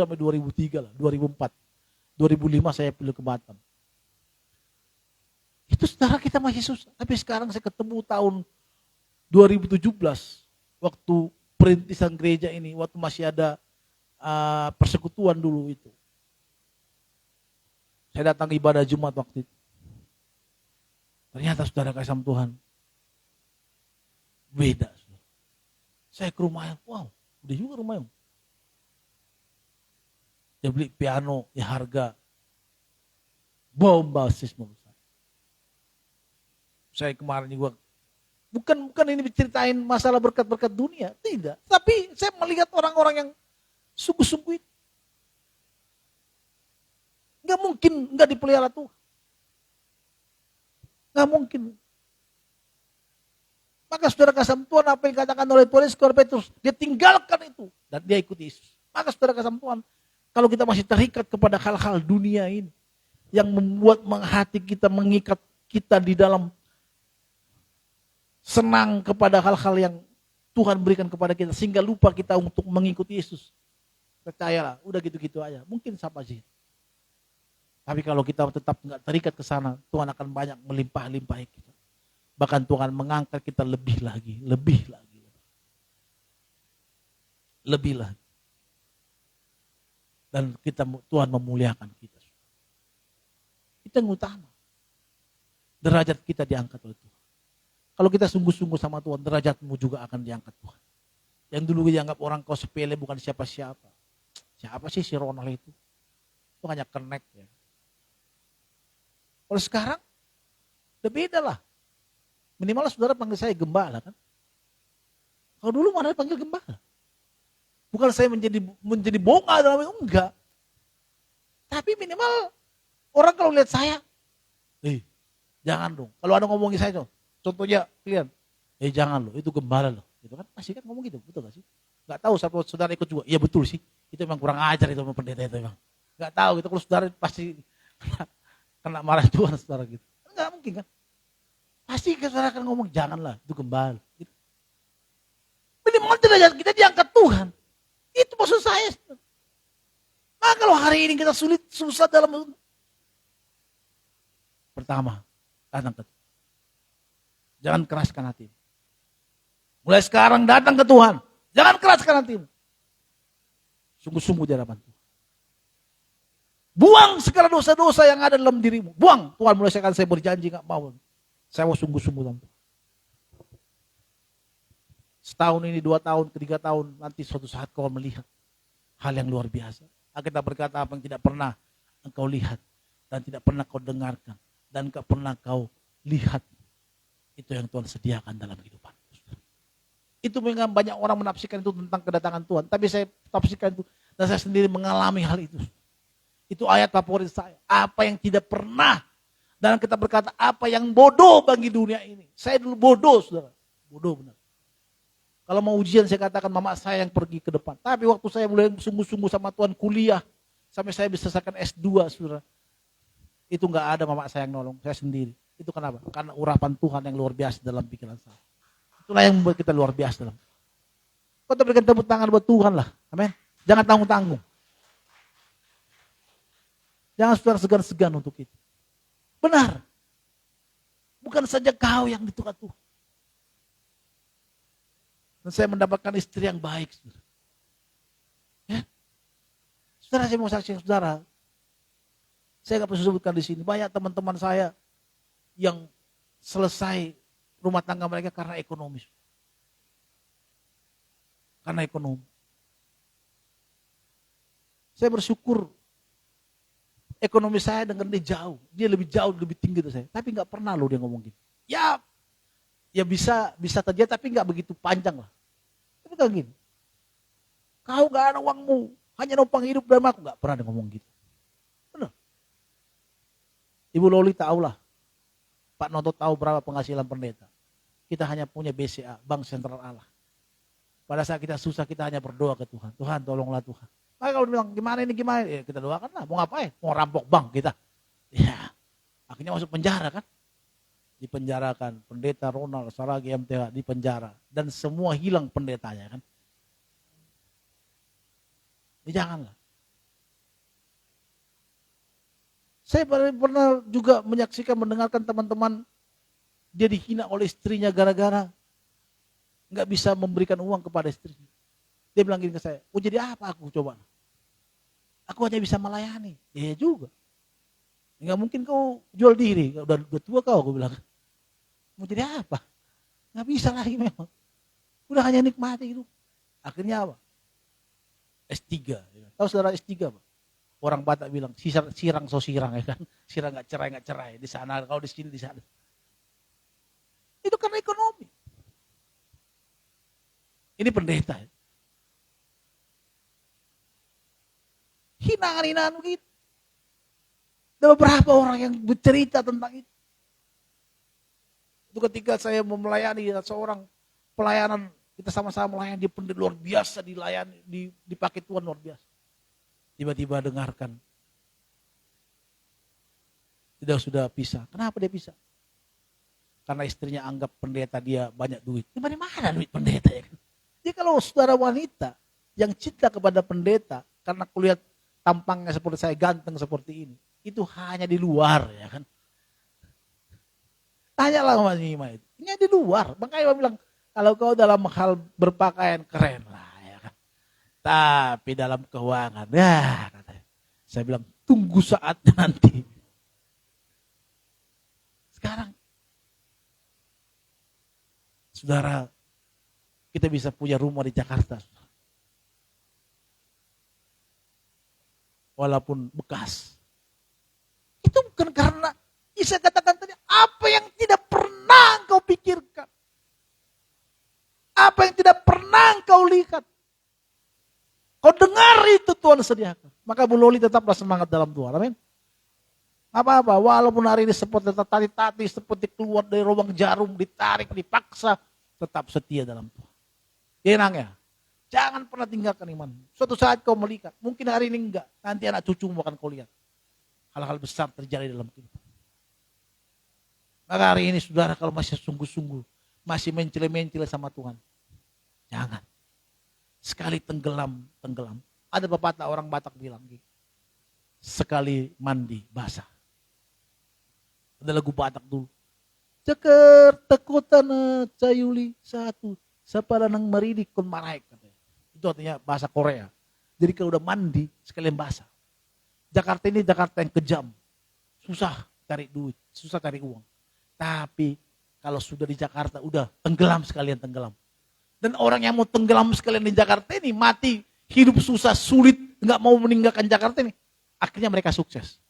sampai 2003 lah. 2004. 2005 saya pilih ke Batam. Itu saudara kita masih susah. Tapi sekarang saya ketemu tahun 2017. Waktu perintisan gereja ini. Waktu masih ada persekutuan dulu itu. Saya datang ibadah Jumat waktu itu. Ternyata saudara kasih sama Tuhan. Beda. Saudara. Saya ke rumahnya. Wow. Udah juga rumahnya. Dia beli piano ya harga bombastis menurut saya. Saya kemarin juga bukan ini ceritain masalah berkat-berkat dunia, tidak. Tapi saya melihat orang-orang yang sungguh-sungguh itu. Gak mungkin gak dipelihara Tuhan. Gak mungkin. Maka saudara kasih Tuhan apa yang dikatakan oleh Tuhan Yesus kepada Petrus, dia tinggalkan itu dan dia ikuti Yesus. Maka saudara kasih Tuhan, kalau kita masih terikat kepada hal-hal dunia ini yang membuat hati kita mengikat kita di dalam senang kepada hal-hal yang Tuhan berikan kepada kita sehingga lupa kita untuk mengikuti Yesus. Percayalah, udah gitu-gitu aja. Mungkin siapa sih? Tapi kalau kita tetap nggak terikat ke sana, Tuhan akan banyak melimpah-limpahi kita. Bahkan Tuhan mengangkat kita lebih lagi. Lebih lagi. Dan Tuhan memuliakan kita. Itu yang utama. Derajat kita diangkat oleh Tuhan. Kalau kita sungguh-sungguh sama Tuhan, derajatmu juga akan diangkat Tuhan. Yang dulu dianggap orang kau sepele bukan siapa-siapa. Siapa sih si Ronald itu? Itu hanya connect ya. Kalau sekarang, udah beda lah. Minimal saudara panggil saya gembala kan. Kalau dulu mana panggil gembala. Bukan saya menjadi bonga dalam itu, enggak. Tapi minimal orang kalau lihat saya, jangan dong. Kalau ada ngomongin saya dong, contohnya kalian, jangan loh, itu gembala loh. Gitu kan, pasti kan ngomong gitu, betul gak sih? Gak tahu saudara ikut juga, iya betul sih. Itu memang kurang ajar itu pendeta itu memang. Gak tahu gitu, kalau saudara pasti kena marah Tuhan saudara gitu. Enggak mungkin kan. Pasti saudara akan ngomong, janganlah, itu gembala. Gitu. Minimal derajat kita diangkat Tuhan. Itu maksud saya. Nah kalau hari ini kita susah dalam. Pertama, datang ke Tuhan. Jangan keraskan hati. Mulai sekarang datang ke Tuhan. Jangan keraskan hatimu. Sungguh-sungguh di hadapan Tuhan. Buang segala dosa-dosa yang ada dalam dirimu. Buang. Tuhan mulai sekarang saya berjanji gak mau. Saya mau sungguh-sungguh dalam Tuhan. Setahun ini, 2 tahun, 3 tahun, nanti suatu saat kau melihat hal yang luar biasa. Kita berkata apa yang tidak pernah engkau lihat dan tidak pernah kau dengarkan dan tidak pernah kau lihat. Itu yang Tuhan sediakan dalam kehidupan. Itu memang banyak orang menafsirkan itu tentang kedatangan Tuhan. Tapi saya tafsirkan itu dan saya sendiri mengalami hal itu. Itu ayat favorit saya. Apa yang tidak pernah. Dan kita berkata apa yang bodoh bagi dunia ini. Saya dulu bodoh saudara. Bodoh benar. Kalau mau ujian saya katakan mama saya yang pergi ke depan. Tapi waktu saya mulai sungguh-sungguh sama Tuhan kuliah. Sampai saya bisa selesaikan S2, saudara. Itu nggak ada mama saya yang nolong, saya sendiri. Itu kenapa? Karena urapan Tuhan yang luar biasa dalam pikiran saya. Itulah yang membuat kita luar biasa dalam. Kau berikan tepuk tangan buat Tuhan lah. Amin. Jangan tanggung-tanggung. Jangan saudara segan-segan untuk itu. Benar. Bukan saja kau yang ditukat Tuhan. Dan saya mendapatkan istri yang baik. Saudara. Ya. Saudara, saya mau saksi saudara. Saya nggak perlu sebutkan di sini. Banyak teman-teman saya yang selesai rumah tangga mereka karena ekonomi. Karena ekonomi. Saya bersyukur ekonomi saya dengan dia jauh. Dia lebih jauh, lebih tinggi dari saya. Tapi nggak pernah loh dia ngomong gitu. Ya bisa terjadi tapi nggak begitu panjang lah. Tapi kan gini. Kau nggak ada uangmu, hanya numpang hidup dalam aku. Nggak pernah dia ngomong gitu. Benar. Ibu Loli tahu lah. Pak Noto tahu berapa penghasilan pendeta. Kita hanya punya BCA, Bank Sentral Allah. Pada saat kita susah kita hanya berdoa ke Tuhan. Tuhan tolonglah Tuhan. Maka kalau bilang gimana ini gimana, ya kita doakan lah. Mau ngapain? Mau rampok bank kita. Ya, akhirnya masuk penjara kan. Dipenjarakan pendeta Ronald Saragi MTH di penjara. Dan semua hilang pendetanya kan. Ya, janganlah. Saya pernah juga menyaksikan, mendengarkan teman-teman dia dihina oleh istrinya gara-gara nggak bisa memberikan uang kepada istrinya. Dia bilang gini ke saya, oh jadi apa aku coba? Aku hanya bisa melayani. Ya juga. Nggak mungkin kau jual diri, udah tua kau, aku bilang. Mau jadi apa? Nggak bisa lagi memang. Udah hanya nikmati itu. Akhirnya apa? S3. Tahu saudara S3 apa? Orang Batak bilang, sirang so sirang ya kan. Sirang nggak cerai. Di sana, kalau di sini, di sana. Itu karena ekonomi. Ini pendeta. Hinaan-hinaan begitu. Ada beberapa orang yang bercerita tentang itu. Itu ketika saya melayani seorang pelayanan, kita sama-sama melayani di pendeta luar biasa, dilayani, dipakai Tuhan luar biasa. Tiba-tiba dengarkan. Sudah pisah. Kenapa dia pisah? Karena istrinya anggap pendeta dia banyak duit. Dari mana duit pendeta ya kan? Jadi kalau saudara wanita yang cinta kepada pendeta, karena kulihat tampangnya seperti saya, ganteng seperti ini, itu hanya di luar ya kan. Tanyalah sama Nima itu. Ini di luar. Makanya dia bilang, kalau kau dalam hal berpakaian keren lah ya kan. Tapi dalam keuangan, ya katanya. Saya bilang, tunggu saatnya nanti. Sekarang, saudara, kita bisa punya rumah di Jakarta. Walaupun bekas. Itu bukan karena, saya katakan tadi, apa yang tidak pernah engkau pikirkan. Apa yang tidak pernah engkau lihat. Kau dengar itu Tuhan sediakan. Maka Bu Loli tetaplah semangat dalam Tuhan. Amin. Apa-apa, walaupun hari ini seperti tati-tati, seperti keluar dari lubang jarum, ditarik, dipaksa, tetap setia dalam Tuhan. Tenang ya. Jangan pernah tinggalkan iman. Suatu saat kau melihat, mungkin hari ini enggak, nanti anak cucumu akan kau lihat. Hal-hal besar terjadi dalam kehidupan. Maka hari ini saudara kalau masih sungguh-sungguh, masih mencele-mencele sama Tuhan, jangan. Sekali tenggelam. Ada pepatah orang Batak bilang gitu. Sekali mandi basah. Ada lagu Batak dulu. Jakarta kota na cayuli satu, sapala nang maridik kon maraik katanya. Itu artinya bahasa Korea. Jadi kalau udah mandi sekalian basah. Jakarta ini Jakarta yang kejam. Susah cari duit, susah cari uang. Tapi kalau sudah di Jakarta udah tenggelam sekalian tenggelam. Dan orang yang mau tenggelam sekalian di Jakarta ini mati, hidup susah, sulit, nggak mau meninggalkan Jakarta ini, akhirnya mereka sukses.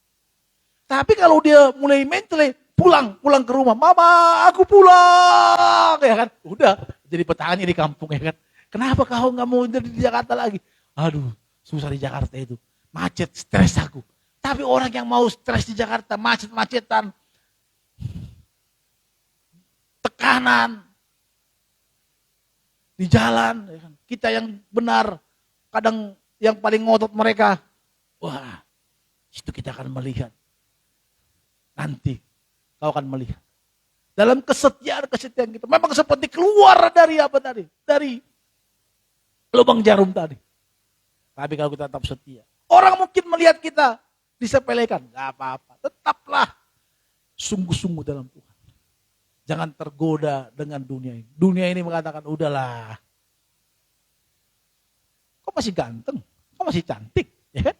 Tapi kalau dia mulai mencele, pulang ke rumah, mama aku pulang, ya kan, udah jadi petani di kampung ya kan. Kenapa kau nggak mau jadi di Jakarta lagi? Aduh, susah di Jakarta itu, macet, stres aku. Tapi orang yang mau stres di Jakarta, macet-macetan, tekanan di jalan, kita yang benar, kadang yang paling ngotot mereka, Wah, situ kita akan melihat. Nanti kau akan melihat. Dalam kesetiaan kita. Memang seperti keluar dari apa tadi? Dari lubang jarum tadi. Tapi kalau kita tetap setia. Orang mungkin melihat kita disepelekan. Gak apa-apa. Tetaplah sungguh-sungguh dalam Tuhan. Jangan tergoda dengan dunia ini. Dunia ini mengatakan, udahlah. Kau masih ganteng. Kau masih cantik. Ya kan?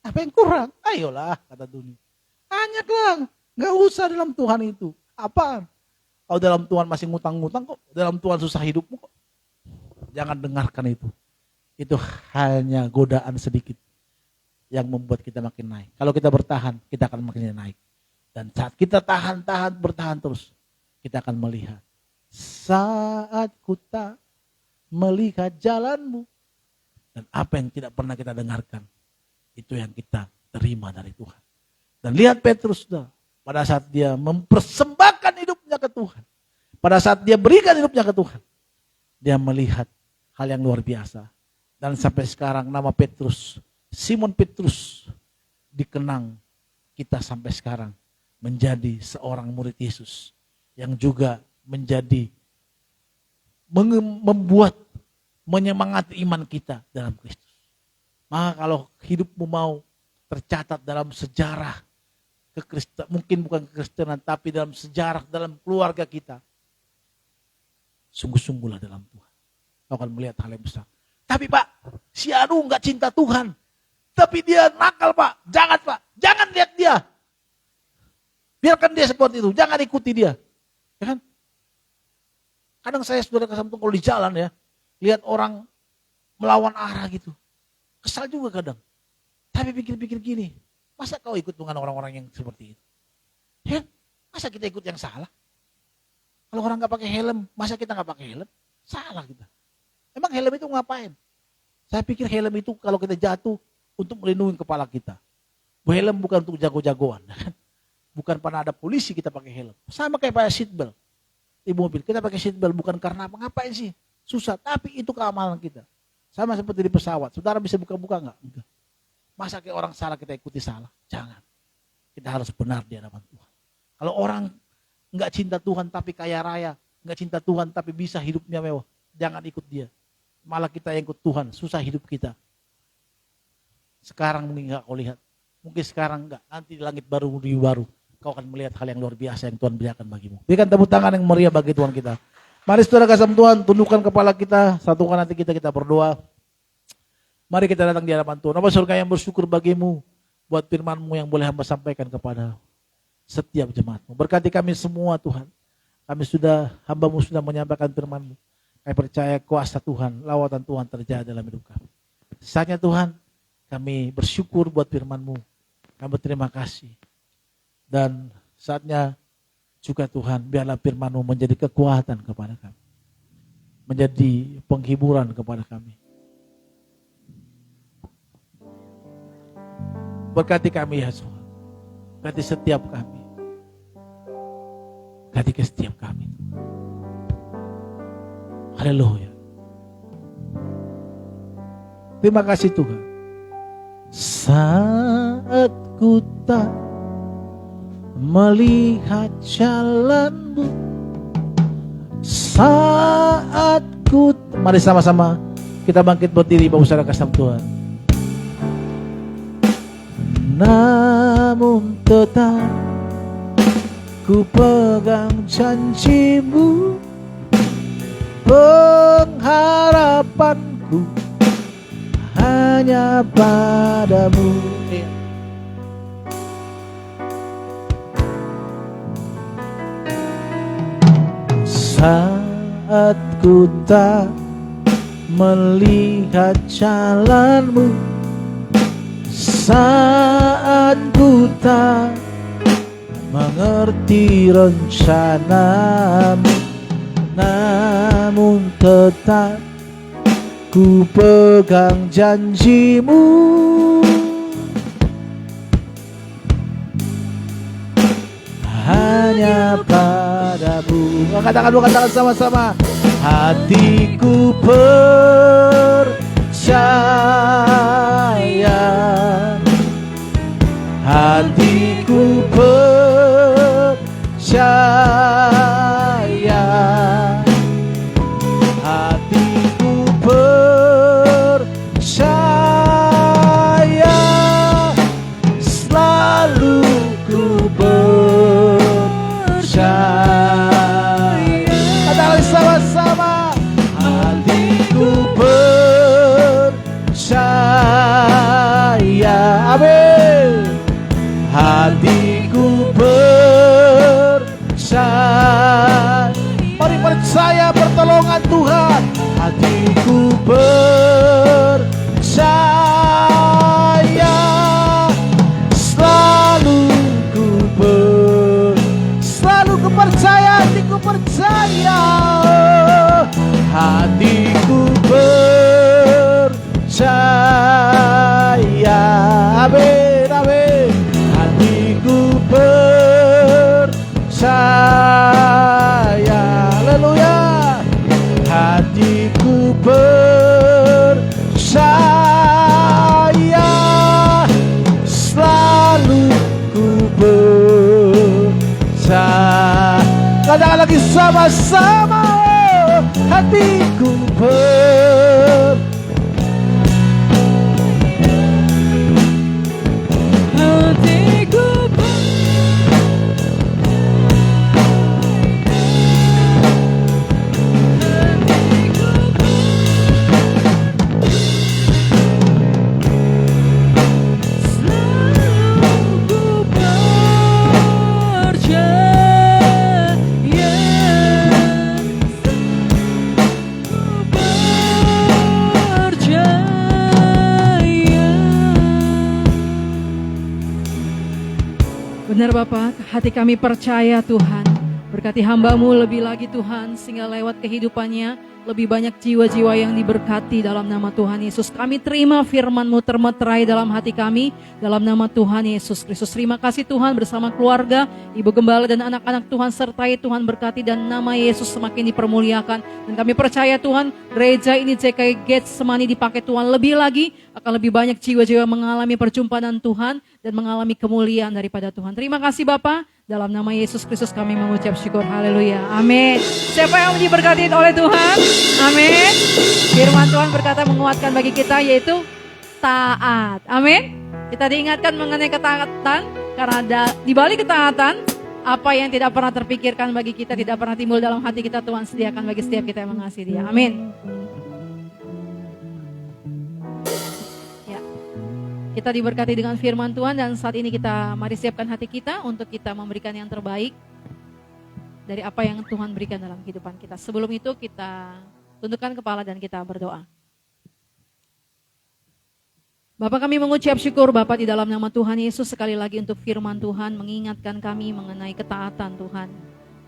Apa yang kurang? Ayolah, kata dunia. Banyaklah. Gak usah dalam Tuhan itu. Apaan? Kau dalam Tuhan masih ngutang-ngutang kok. Dalam Tuhan susah hidupmu kok. Jangan dengarkan itu. Itu hanya godaan sedikit yang membuat kita makin naik. Kalau kita bertahan, kita akan makin naik. Dan saat kita bertahan terus, kita akan melihat. Saat ku tak melihat jalanmu. Dan apa yang tidak pernah kita dengarkan, itu yang kita terima dari Tuhan. Dan lihat Petrus, pada saat dia mempersembahkan hidupnya ke Tuhan. Pada saat dia berikan hidupnya ke Tuhan. Dia melihat hal yang luar biasa. Dan sampai sekarang nama Petrus, Simon Petrus, dikenang kita sampai sekarang. Menjadi seorang murid Yesus. Yang juga menjadi, membuat, menyemangati iman kita dalam Kristus. Maka kalau hidupmu mau tercatat dalam sejarah kekristenan, mungkin bukan kekristenan, tapi dalam sejarah, dalam keluarga kita. Sungguh-sungguhlah dalam Tuhan. Kau akan melihat hal yang besar. Tapi Pak, si Anu gak cinta Tuhan. Tapi dia nakal Pak. Jangan Pak, jangan lihat dia. Biarkan dia seperti itu, jangan ikuti dia. Ya kan? Kadang saya saudara kesambung kalau di jalan ya, lihat orang melawan arah gitu. Kesal juga kadang. Tapi pikir-pikir gini, masa kau ikut dengan orang-orang yang seperti itu? Ya, masa kita ikut yang salah? Kalau orang gak pakai helm, masa kita gak pakai helm? Salah kita. Emang helm itu ngapain? Saya pikir helm itu kalau kita jatuh untuk melindungi kepala kita. Helm bukan untuk jago-jagoan. Bukan pernah ada polisi kita pakai helm. Sama kayak pakai seatbelt di mobil. Kita pakai seatbelt bukan karena apa, ngapain sih? Susah, tapi itu keamanan kita. Sama seperti di pesawat. Saudara bisa buka-buka enggak? Enggak. Masa kayak orang salah kita ikuti salah? Jangan. Kita harus benar di hadapan Tuhan. Kalau orang enggak cinta Tuhan tapi kaya raya, enggak cinta Tuhan tapi bisa hidupnya mewah, jangan ikut dia. Malah kita yang ikut Tuhan, susah hidup kita. Sekarang mungkin enggak kau lihat. Mungkin sekarang enggak, nanti di langit baru, di baru. Kau akan melihat hal yang luar biasa yang Tuhan berikan bagimu. Berikan tepuk tangan yang meriah bagi Tuhan kita. Mari saudara kasih Tuhan, tundukkan kepala kita, satukan hati kita berdoa. Mari kita datang di hadapan Tuhan. Bapa surga yang bersyukur bagimu, buat firman-Mu yang boleh hamba sampaikan kepada setiap jemaat-Mu. Berkati kami semua Tuhan. Hamba-Mu sudah menyampaikan firman-Mu. Kami percaya kuasa Tuhan, lawatan Tuhan terjadi dalam hidup kami. Saatnya Tuhan, kami bersyukur buat firman-Mu. Kami berterima kasih. Dan saatnya juga Tuhan, biarlah firman-Mu menjadi kekuatan kepada kami. Menjadi penghiburan kepada kami. Berkati kami ya Tuhan. Berkati setiap kami. Berkati ke setiap kami. Haleluya. Terima kasih Tuhan. Saat ku tak melihat jalan-Mu, saat ku, mari sama-sama kita bangkit berdiri Bapak saudara kasih Tuhan. Namun tetap ku pegang janji-Mu, pengharapanku hanya padamu. Saat ku tak melihat jalan-Mu, saat ku tak mengerti rencana-Mu, namun tetap ku pegang janji-Mu. Hanya padamu. Katakan sama-sama. Hatiku percaya Amin. Hatiku percaya. Mari percaya pertolongan Tuhan. Hatiku percaya. Selalu ku percaya. Hatiku percaya. Hatiku percaya. Amin, amin. Hatiku percaya. Haleluya. Hatiku percaya. Selalu ku percaya. Katakan lagi sama-sama. Hatiku percaya. Benar Bapak, hati kami percaya Tuhan. Berkati hamba-Mu lebih lagi Tuhan, sehingga lewat kehidupannya lebih banyak jiwa-jiwa yang diberkati dalam nama Tuhan Yesus. Kami terima firman-Mu termeterai dalam hati kami, dalam nama Tuhan Yesus Kristus. Terima kasih Tuhan, bersama keluarga, Ibu Gembala dan anak-anak Tuhan sertai Tuhan berkati, dan nama Yesus semakin dipermuliakan. Dan kami percaya Tuhan, gereja ini JKI Getsemani dipakai Tuhan lebih lagi, akan lebih banyak jiwa-jiwa mengalami perjumpaan Tuhan dan mengalami kemuliaan daripada Tuhan. Terima kasih Bapa. Dalam nama Yesus Kristus kami mengucap syukur. Haleluya. Amin. Siapa yang diberkati oleh Tuhan? Amin. Firman Tuhan berkata menguatkan bagi kita yaitu taat. Amin. Kita diingatkan mengenai ketaatan karena di balik ketaatan apa yang tidak pernah terpikirkan bagi kita, tidak pernah timbul dalam hati kita, Tuhan sediakan bagi setiap kita yang mengasihi Dia. Amin. Kita diberkati dengan firman Tuhan, dan saat ini kita mari siapkan hati kita untuk kita memberikan yang terbaik dari apa yang Tuhan berikan dalam kehidupan kita. Sebelum itu kita tundukkan kepala dan kita berdoa. Bapa, kami mengucap syukur Bapa di dalam nama Tuhan Yesus sekali lagi untuk firman Tuhan mengingatkan kami mengenai ketaatan Tuhan.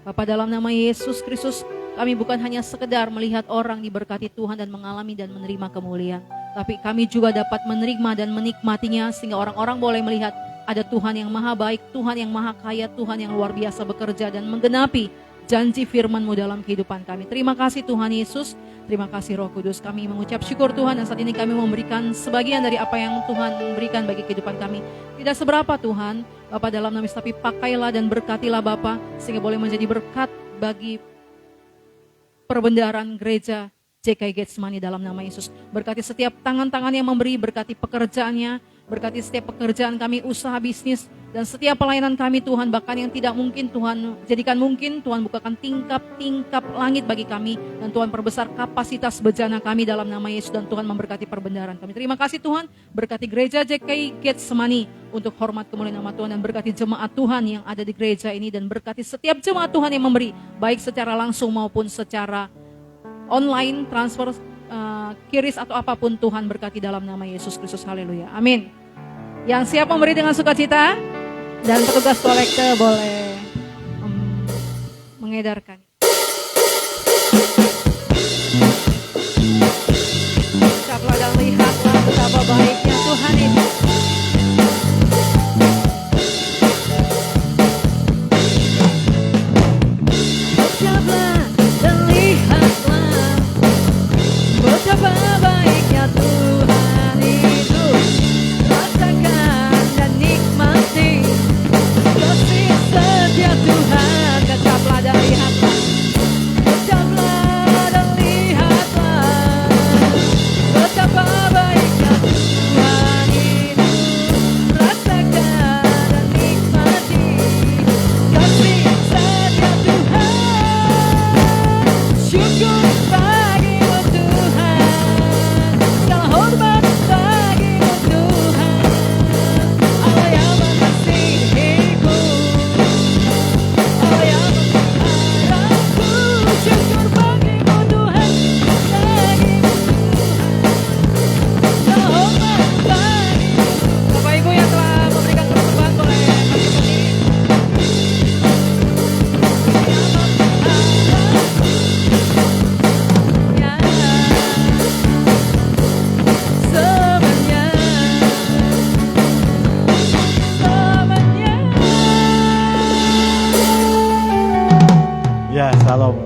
Bapa, dalam nama Yesus Kristus kami bukan hanya sekedar melihat orang diberkati Tuhan dan mengalami dan menerima kemuliaan, tapi kami juga dapat menerima dan menikmatinya sehingga orang-orang boleh melihat ada Tuhan yang maha baik, Tuhan yang maha kaya, Tuhan yang luar biasa bekerja dan menggenapi janji firman-Mu dalam kehidupan kami. Terima kasih Tuhan Yesus, terima kasih Roh Kudus. Kami mengucap syukur Tuhan, dan saat ini kami memberikan sebagian dari apa yang Tuhan berikan bagi kehidupan kami. Tidak seberapa Tuhan, Bapa dalam nama Yesus, tapi pakailah dan berkatilah Bapa sehingga boleh menjadi berkat bagi perbendaharaan gereja JKI Getsemani dalam nama Yesus. Berkati setiap tangan-tangan yang memberi, berkati pekerjaannya, berkati setiap pekerjaan kami, usaha bisnis, dan setiap pelayanan kami Tuhan. Bahkan yang tidak mungkin Tuhan jadikan mungkin, Tuhan bukakan tingkap-tingkap langit bagi kami, dan Tuhan perbesar kapasitas bejana kami dalam nama Yesus, dan Tuhan memberkati perbendaharaan kami. Terima kasih Tuhan, berkati gereja JKI Getsemani untuk hormat kemuliaan nama Tuhan, dan berkati jemaat Tuhan yang ada di gereja ini, dan berkati setiap jemaat Tuhan yang memberi, baik secara langsung maupun secara online, transfer, kiris atau apapun. Tuhan berkati dalam nama Yesus Kristus. Haleluya. Amin. Yang siap memberi dengan sukacita, dan petugas kolektor boleh mengedarkan. Ucaplah dan lihatlah betapa baiknya Tuhan itu. Ucaplah dan lihatlah betapa baiknya Tuhan itu. Rasakan dan nikmati kasih setia Tuhan. Ucaplah dan lihatlah. Ucaplah dan lihatlah betapa baiknya Tuhan itu. Salam.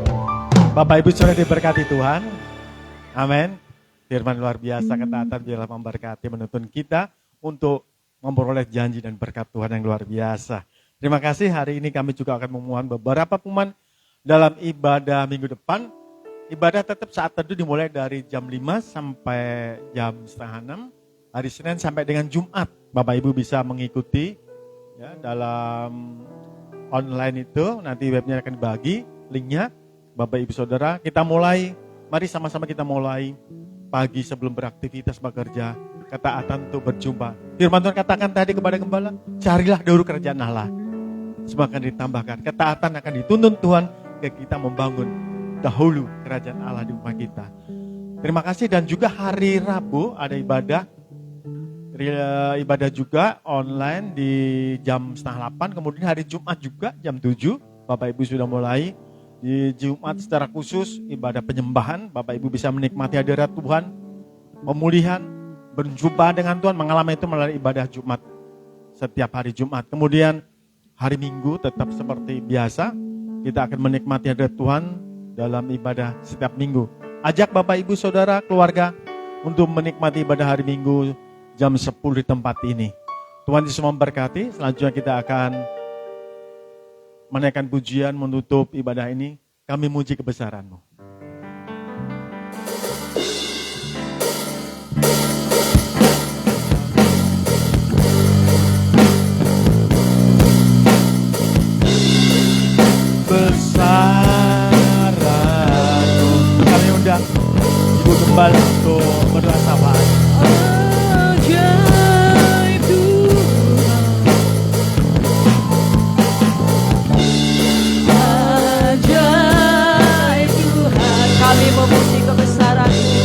Bapak Ibu sudah diberkati Tuhan. Amin. Firman luar biasa, ketaatan biarlah memberkati, menuntun kita untuk memperoleh janji dan berkat Tuhan yang luar biasa. Terima kasih, hari ini kami juga akan memohon beberapa pengumuman dalam ibadah minggu depan. Ibadah tetap saat teduh dimulai dari jam 5 sampai jam setengah 6. Hari Senin sampai dengan Jumat, Bapak Ibu bisa mengikuti ya, dalam online itu. Nanti webnya akan dibagi, linknya. Bapak Ibu Saudara, kita mulai, mari sama-sama kita mulai pagi sebelum beraktivitas bekerja, ketaatan untuk berjumpa. Firman Tuhan katakan tadi kepada gembala, carilah dahulu kerajaan Allah. Semua akan ditambahkan, ketaatan akan dituntun Tuhan ke kita membangun dahulu kerajaan Allah di rumah kita. Terima kasih, dan juga hari Rabu ada ibadah juga online di jam 7:30, kemudian hari Jumat juga jam 7, Bapak Ibu sudah mulai. Di Jumat secara khusus ibadah penyembahan, Bapak Ibu bisa menikmati hadirat Tuhan, pemulihan, berjumpa dengan Tuhan, mengalami itu melalui ibadah Jumat setiap hari Jumat. Kemudian hari Minggu tetap seperti biasa, kita akan menikmati hadirat Tuhan dalam ibadah setiap minggu. Ajak Bapak Ibu Saudara, keluarga untuk menikmati ibadah hari Minggu jam 10 di tempat ini. Tuhan Yesus memberkati. Selanjutnya kita akan menaikkan pujian menutup ibadah ini. Kami muji kebesaran-Mu. Besaran-Mu. Kami undang Ibu Gembala untuk bersahabat. Ajaib Tuhan, kami memuji kebesaran-Mu.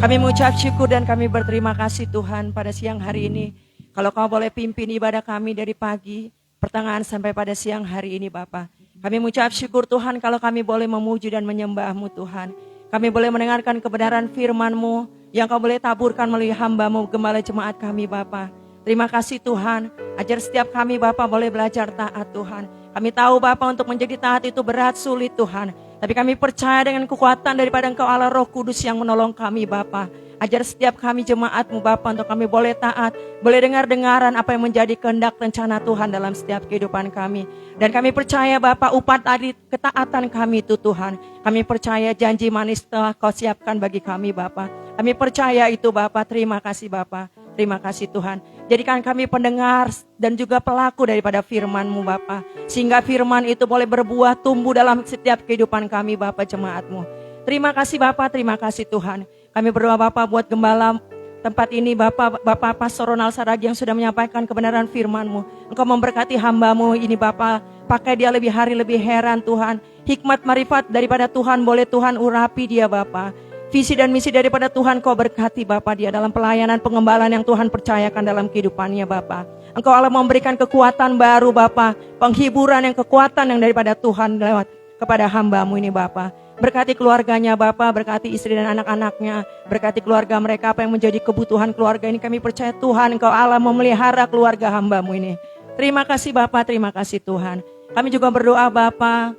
Kami mengucap syukur dan kami berterima kasih Tuhan pada siang hari ini. Kalau Kau boleh pimpin ibadah kami dari pagi, pertengahan sampai pada siang hari ini Bapa. Kami mengucap syukur Tuhan kalau kami boleh memuji dan menyembah-Mu Tuhan. Kami boleh mendengarkan kebenaran firman-Mu yang Kau boleh taburkan melalui hamba-Mu gembala jemaat kami Bapa. Terima kasih Tuhan, ajar setiap kami Bapa boleh belajar taat Tuhan. Kami tahu Bapa untuk menjadi taat itu berat sulit Tuhan. Tapi kami percaya dengan kekuatan daripada Engkau Allah Roh Kudus yang menolong kami Bapa. Ajar setiap kami jemaat-Mu Bapa untuk kami boleh taat, boleh dengar-dengaran apa yang menjadi kehendak rencana Tuhan dalam setiap kehidupan kami. Dan kami percaya Bapa upah dari ketaatan kami itu Tuhan. Kami percaya janji manis telah Kau siapkan bagi kami Bapa. Kami percaya itu Bapa. Terima kasih Bapa. Terima kasih Tuhan. Jadikan kami pendengar dan juga pelaku daripada firman-Mu Bapa. Sehingga firman itu boleh berbuah tumbuh dalam setiap kehidupan kami Bapa jemaat-Mu. Terima kasih Bapa, terima kasih Tuhan. Kami berdoa Bapa buat gembala tempat ini Bapa Pastor Ronald Saragi yang sudah menyampaikan kebenaran firman-Mu. Engkau memberkati hamba-Mu ini Bapa. Pakai dia lebih hari lebih heran Tuhan. Hikmat marifat daripada Tuhan boleh Tuhan urapi dia Bapa. Visi dan misi daripada Tuhan Kau berkati Bapa dia dalam pelayanan pengembalaan yang Tuhan percayakan dalam kehidupannya Bapa. Engkau Allah memberikan kekuatan baru Bapa, penghiburan yang kekuatan yang daripada Tuhan lewat kepada hamba-Mu ini Bapa. Berkati keluarganya Bapa, berkati istri dan anak-anaknya, berkati keluarga mereka apa yang menjadi kebutuhan keluarga ini. Kami percaya Tuhan Engkau Allah memelihara keluarga hamba-Mu ini. Terima kasih Bapa, terima kasih Tuhan. Kami juga berdoa Bapa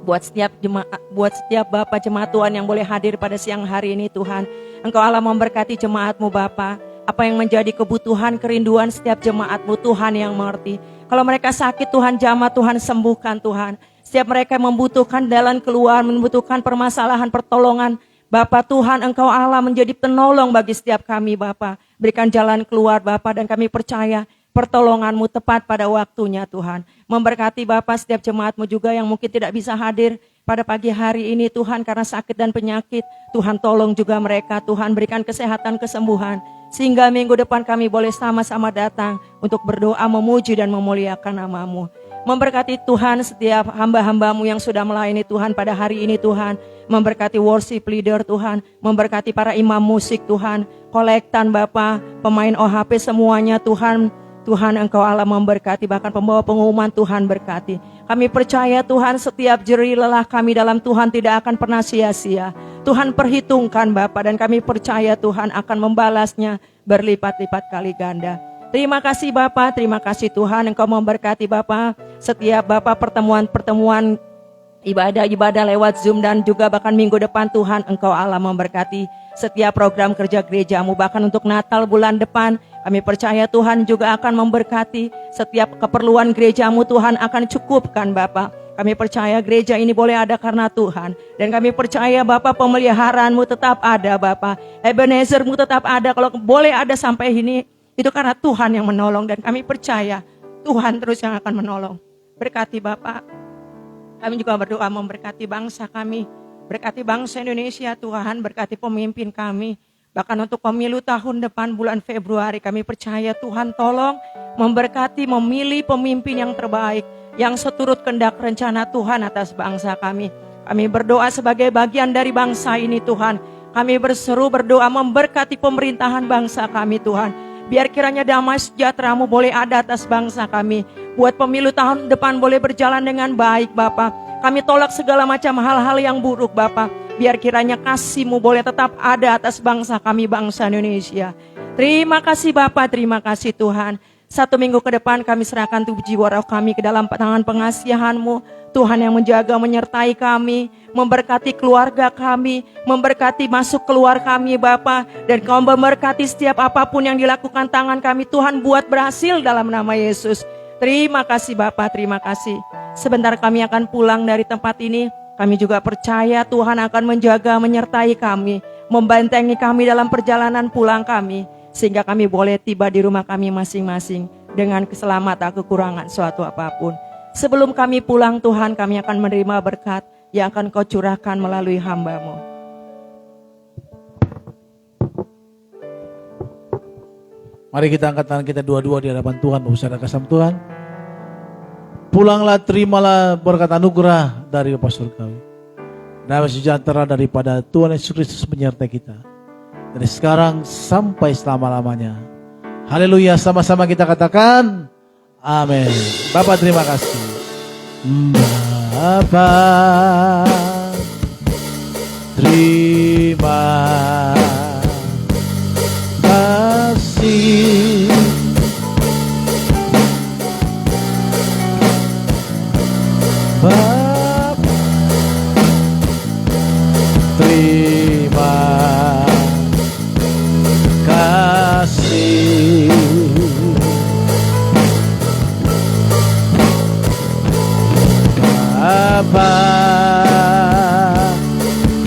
buat setiap jemaat, buat setiap Bapa jemaat Tuhan yang boleh hadir pada siang hari ini Tuhan. Engkau Allah memberkati jemaat-Mu Bapa. Apa yang menjadi kebutuhan, kerinduan setiap jemaat-Mu Tuhan yang mengerti. Kalau mereka sakit Tuhan jamah, Tuhan sembuhkan Tuhan. Setiap mereka membutuhkan jalan keluar, membutuhkan permasalahan, pertolongan. Bapa Tuhan Engkau Allah menjadi penolong bagi setiap kami Bapa. berikan jalan keluar Bapa, dan kami percaya pertolongan-Mu tepat pada waktunya Tuhan. Memberkati Bapa setiap jemaat-Mu juga yang mungkin tidak bisa hadir pada pagi hari ini Tuhan karena sakit dan penyakit. Tuhan tolong juga mereka, Tuhan berikan kesehatan, kesembuhan. Sehingga minggu depan kami boleh sama-sama datang untuk berdoa, memuji dan memuliakan nama-Mu. Memberkati Tuhan setiap hamba-hamba-Mu yang sudah melayani Tuhan pada hari ini Tuhan. Memberkati worship leader Tuhan. Memberkati para imam musik Tuhan. Kolektan Bapa, pemain OHP semuanya Tuhan. Tuhan Engkau Allah memberkati, bahkan pembawa pengumuman Tuhan berkati. Kami percaya Tuhan setiap jerih lelah kami dalam Tuhan tidak akan pernah sia-sia. Tuhan perhitungkan Bapa, dan kami percaya Tuhan akan membalasnya berlipat-lipat kali ganda. Terima kasih Bapa, terima kasih Tuhan Engkau memberkati Bapa. Setiap Bapa pertemuan-pertemuan ibadah-ibadah lewat Zoom dan juga bahkan minggu depan Tuhan Engkau Allah memberkati setiap program kerja gereja-Mu. Bahkan untuk Natal bulan depan kami percaya Tuhan juga akan memberkati setiap keperluan gereja-Mu. Tuhan akan cukupkan Bapa. Kami percaya gereja ini boleh ada karena Tuhan. Dan kami percaya Bapa pemeliharaanmu tetap ada Bapa. Ebenezer-Mu tetap ada. Kalau boleh ada sampai ini, itu karena Tuhan yang menolong. Dan kami percaya Tuhan terus yang akan menolong. Berkati Bapa. Kami juga berdoa memberkati bangsa kami. Berkati bangsa Indonesia Tuhan. Berkati pemimpin kami. Bahkan untuk pemilu tahun depan bulan Februari kami percaya Tuhan tolong memberkati, memilih pemimpin yang terbaik. Yang seturut kehendak rencana Tuhan atas bangsa kami. Kami berdoa sebagai bagian dari bangsa ini Tuhan. Kami berseru berdoa memberkati pemerintahan bangsa kami Tuhan. Biar kiranya damai sejahtera-Mu boleh ada atas bangsa kami. Buat pemilu tahun depan boleh berjalan dengan baik Bapa. Kami tolak segala macam hal-hal yang buruk Bapa. Biar kiranya kasih-Mu boleh tetap ada atas bangsa kami, bangsa Indonesia. Terima kasih Bapa, terima kasih Tuhan. 1 minggu ke depan kami serahkan tubuh jiwa roh kami ke dalam tangan pengasihan-Mu. Tuhan yang menjaga menyertai kami, memberkati keluarga kami, memberkati masuk keluar kami Bapa. Dan Kau memberkati setiap apapun yang dilakukan tangan kami. Tuhan buat berhasil dalam nama Yesus. Terima kasih Bapa, terima kasih. Sebentar kami akan pulang dari tempat ini. Kami juga percaya Tuhan akan menjaga menyertai kami, membentengi kami dalam perjalanan pulang kami. Sehingga kami boleh tiba di rumah kami masing-masing dengan keselamatan kekurangan suatu apapun. Sebelum kami pulang Tuhan, kami akan menerima berkat yang akan Kau curahkan melalui hamba-Mu. Mari kita angkat tangan kita dua-dua di hadapan Tuhan, bersama kasih Tuhan. Pulanglah, terimalah berkat anugerah dari Bapa Surgawi. Damai sejahtera daripada Tuhan Yesus Kristus menyertai kita. Dari sekarang sampai selama-lamanya. Haleluya, sama-sama kita katakan amin. Bapak terima kasih. Bapak terima kasih. Bapak terima kasih. Bapa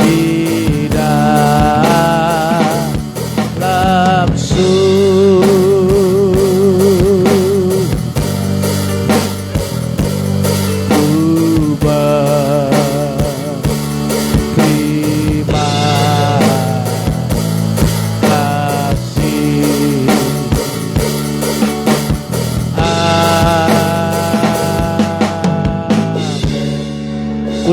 di dalam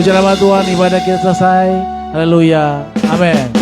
puji nama Tuhan, ibadah kita selesai. Haleluya. Amin.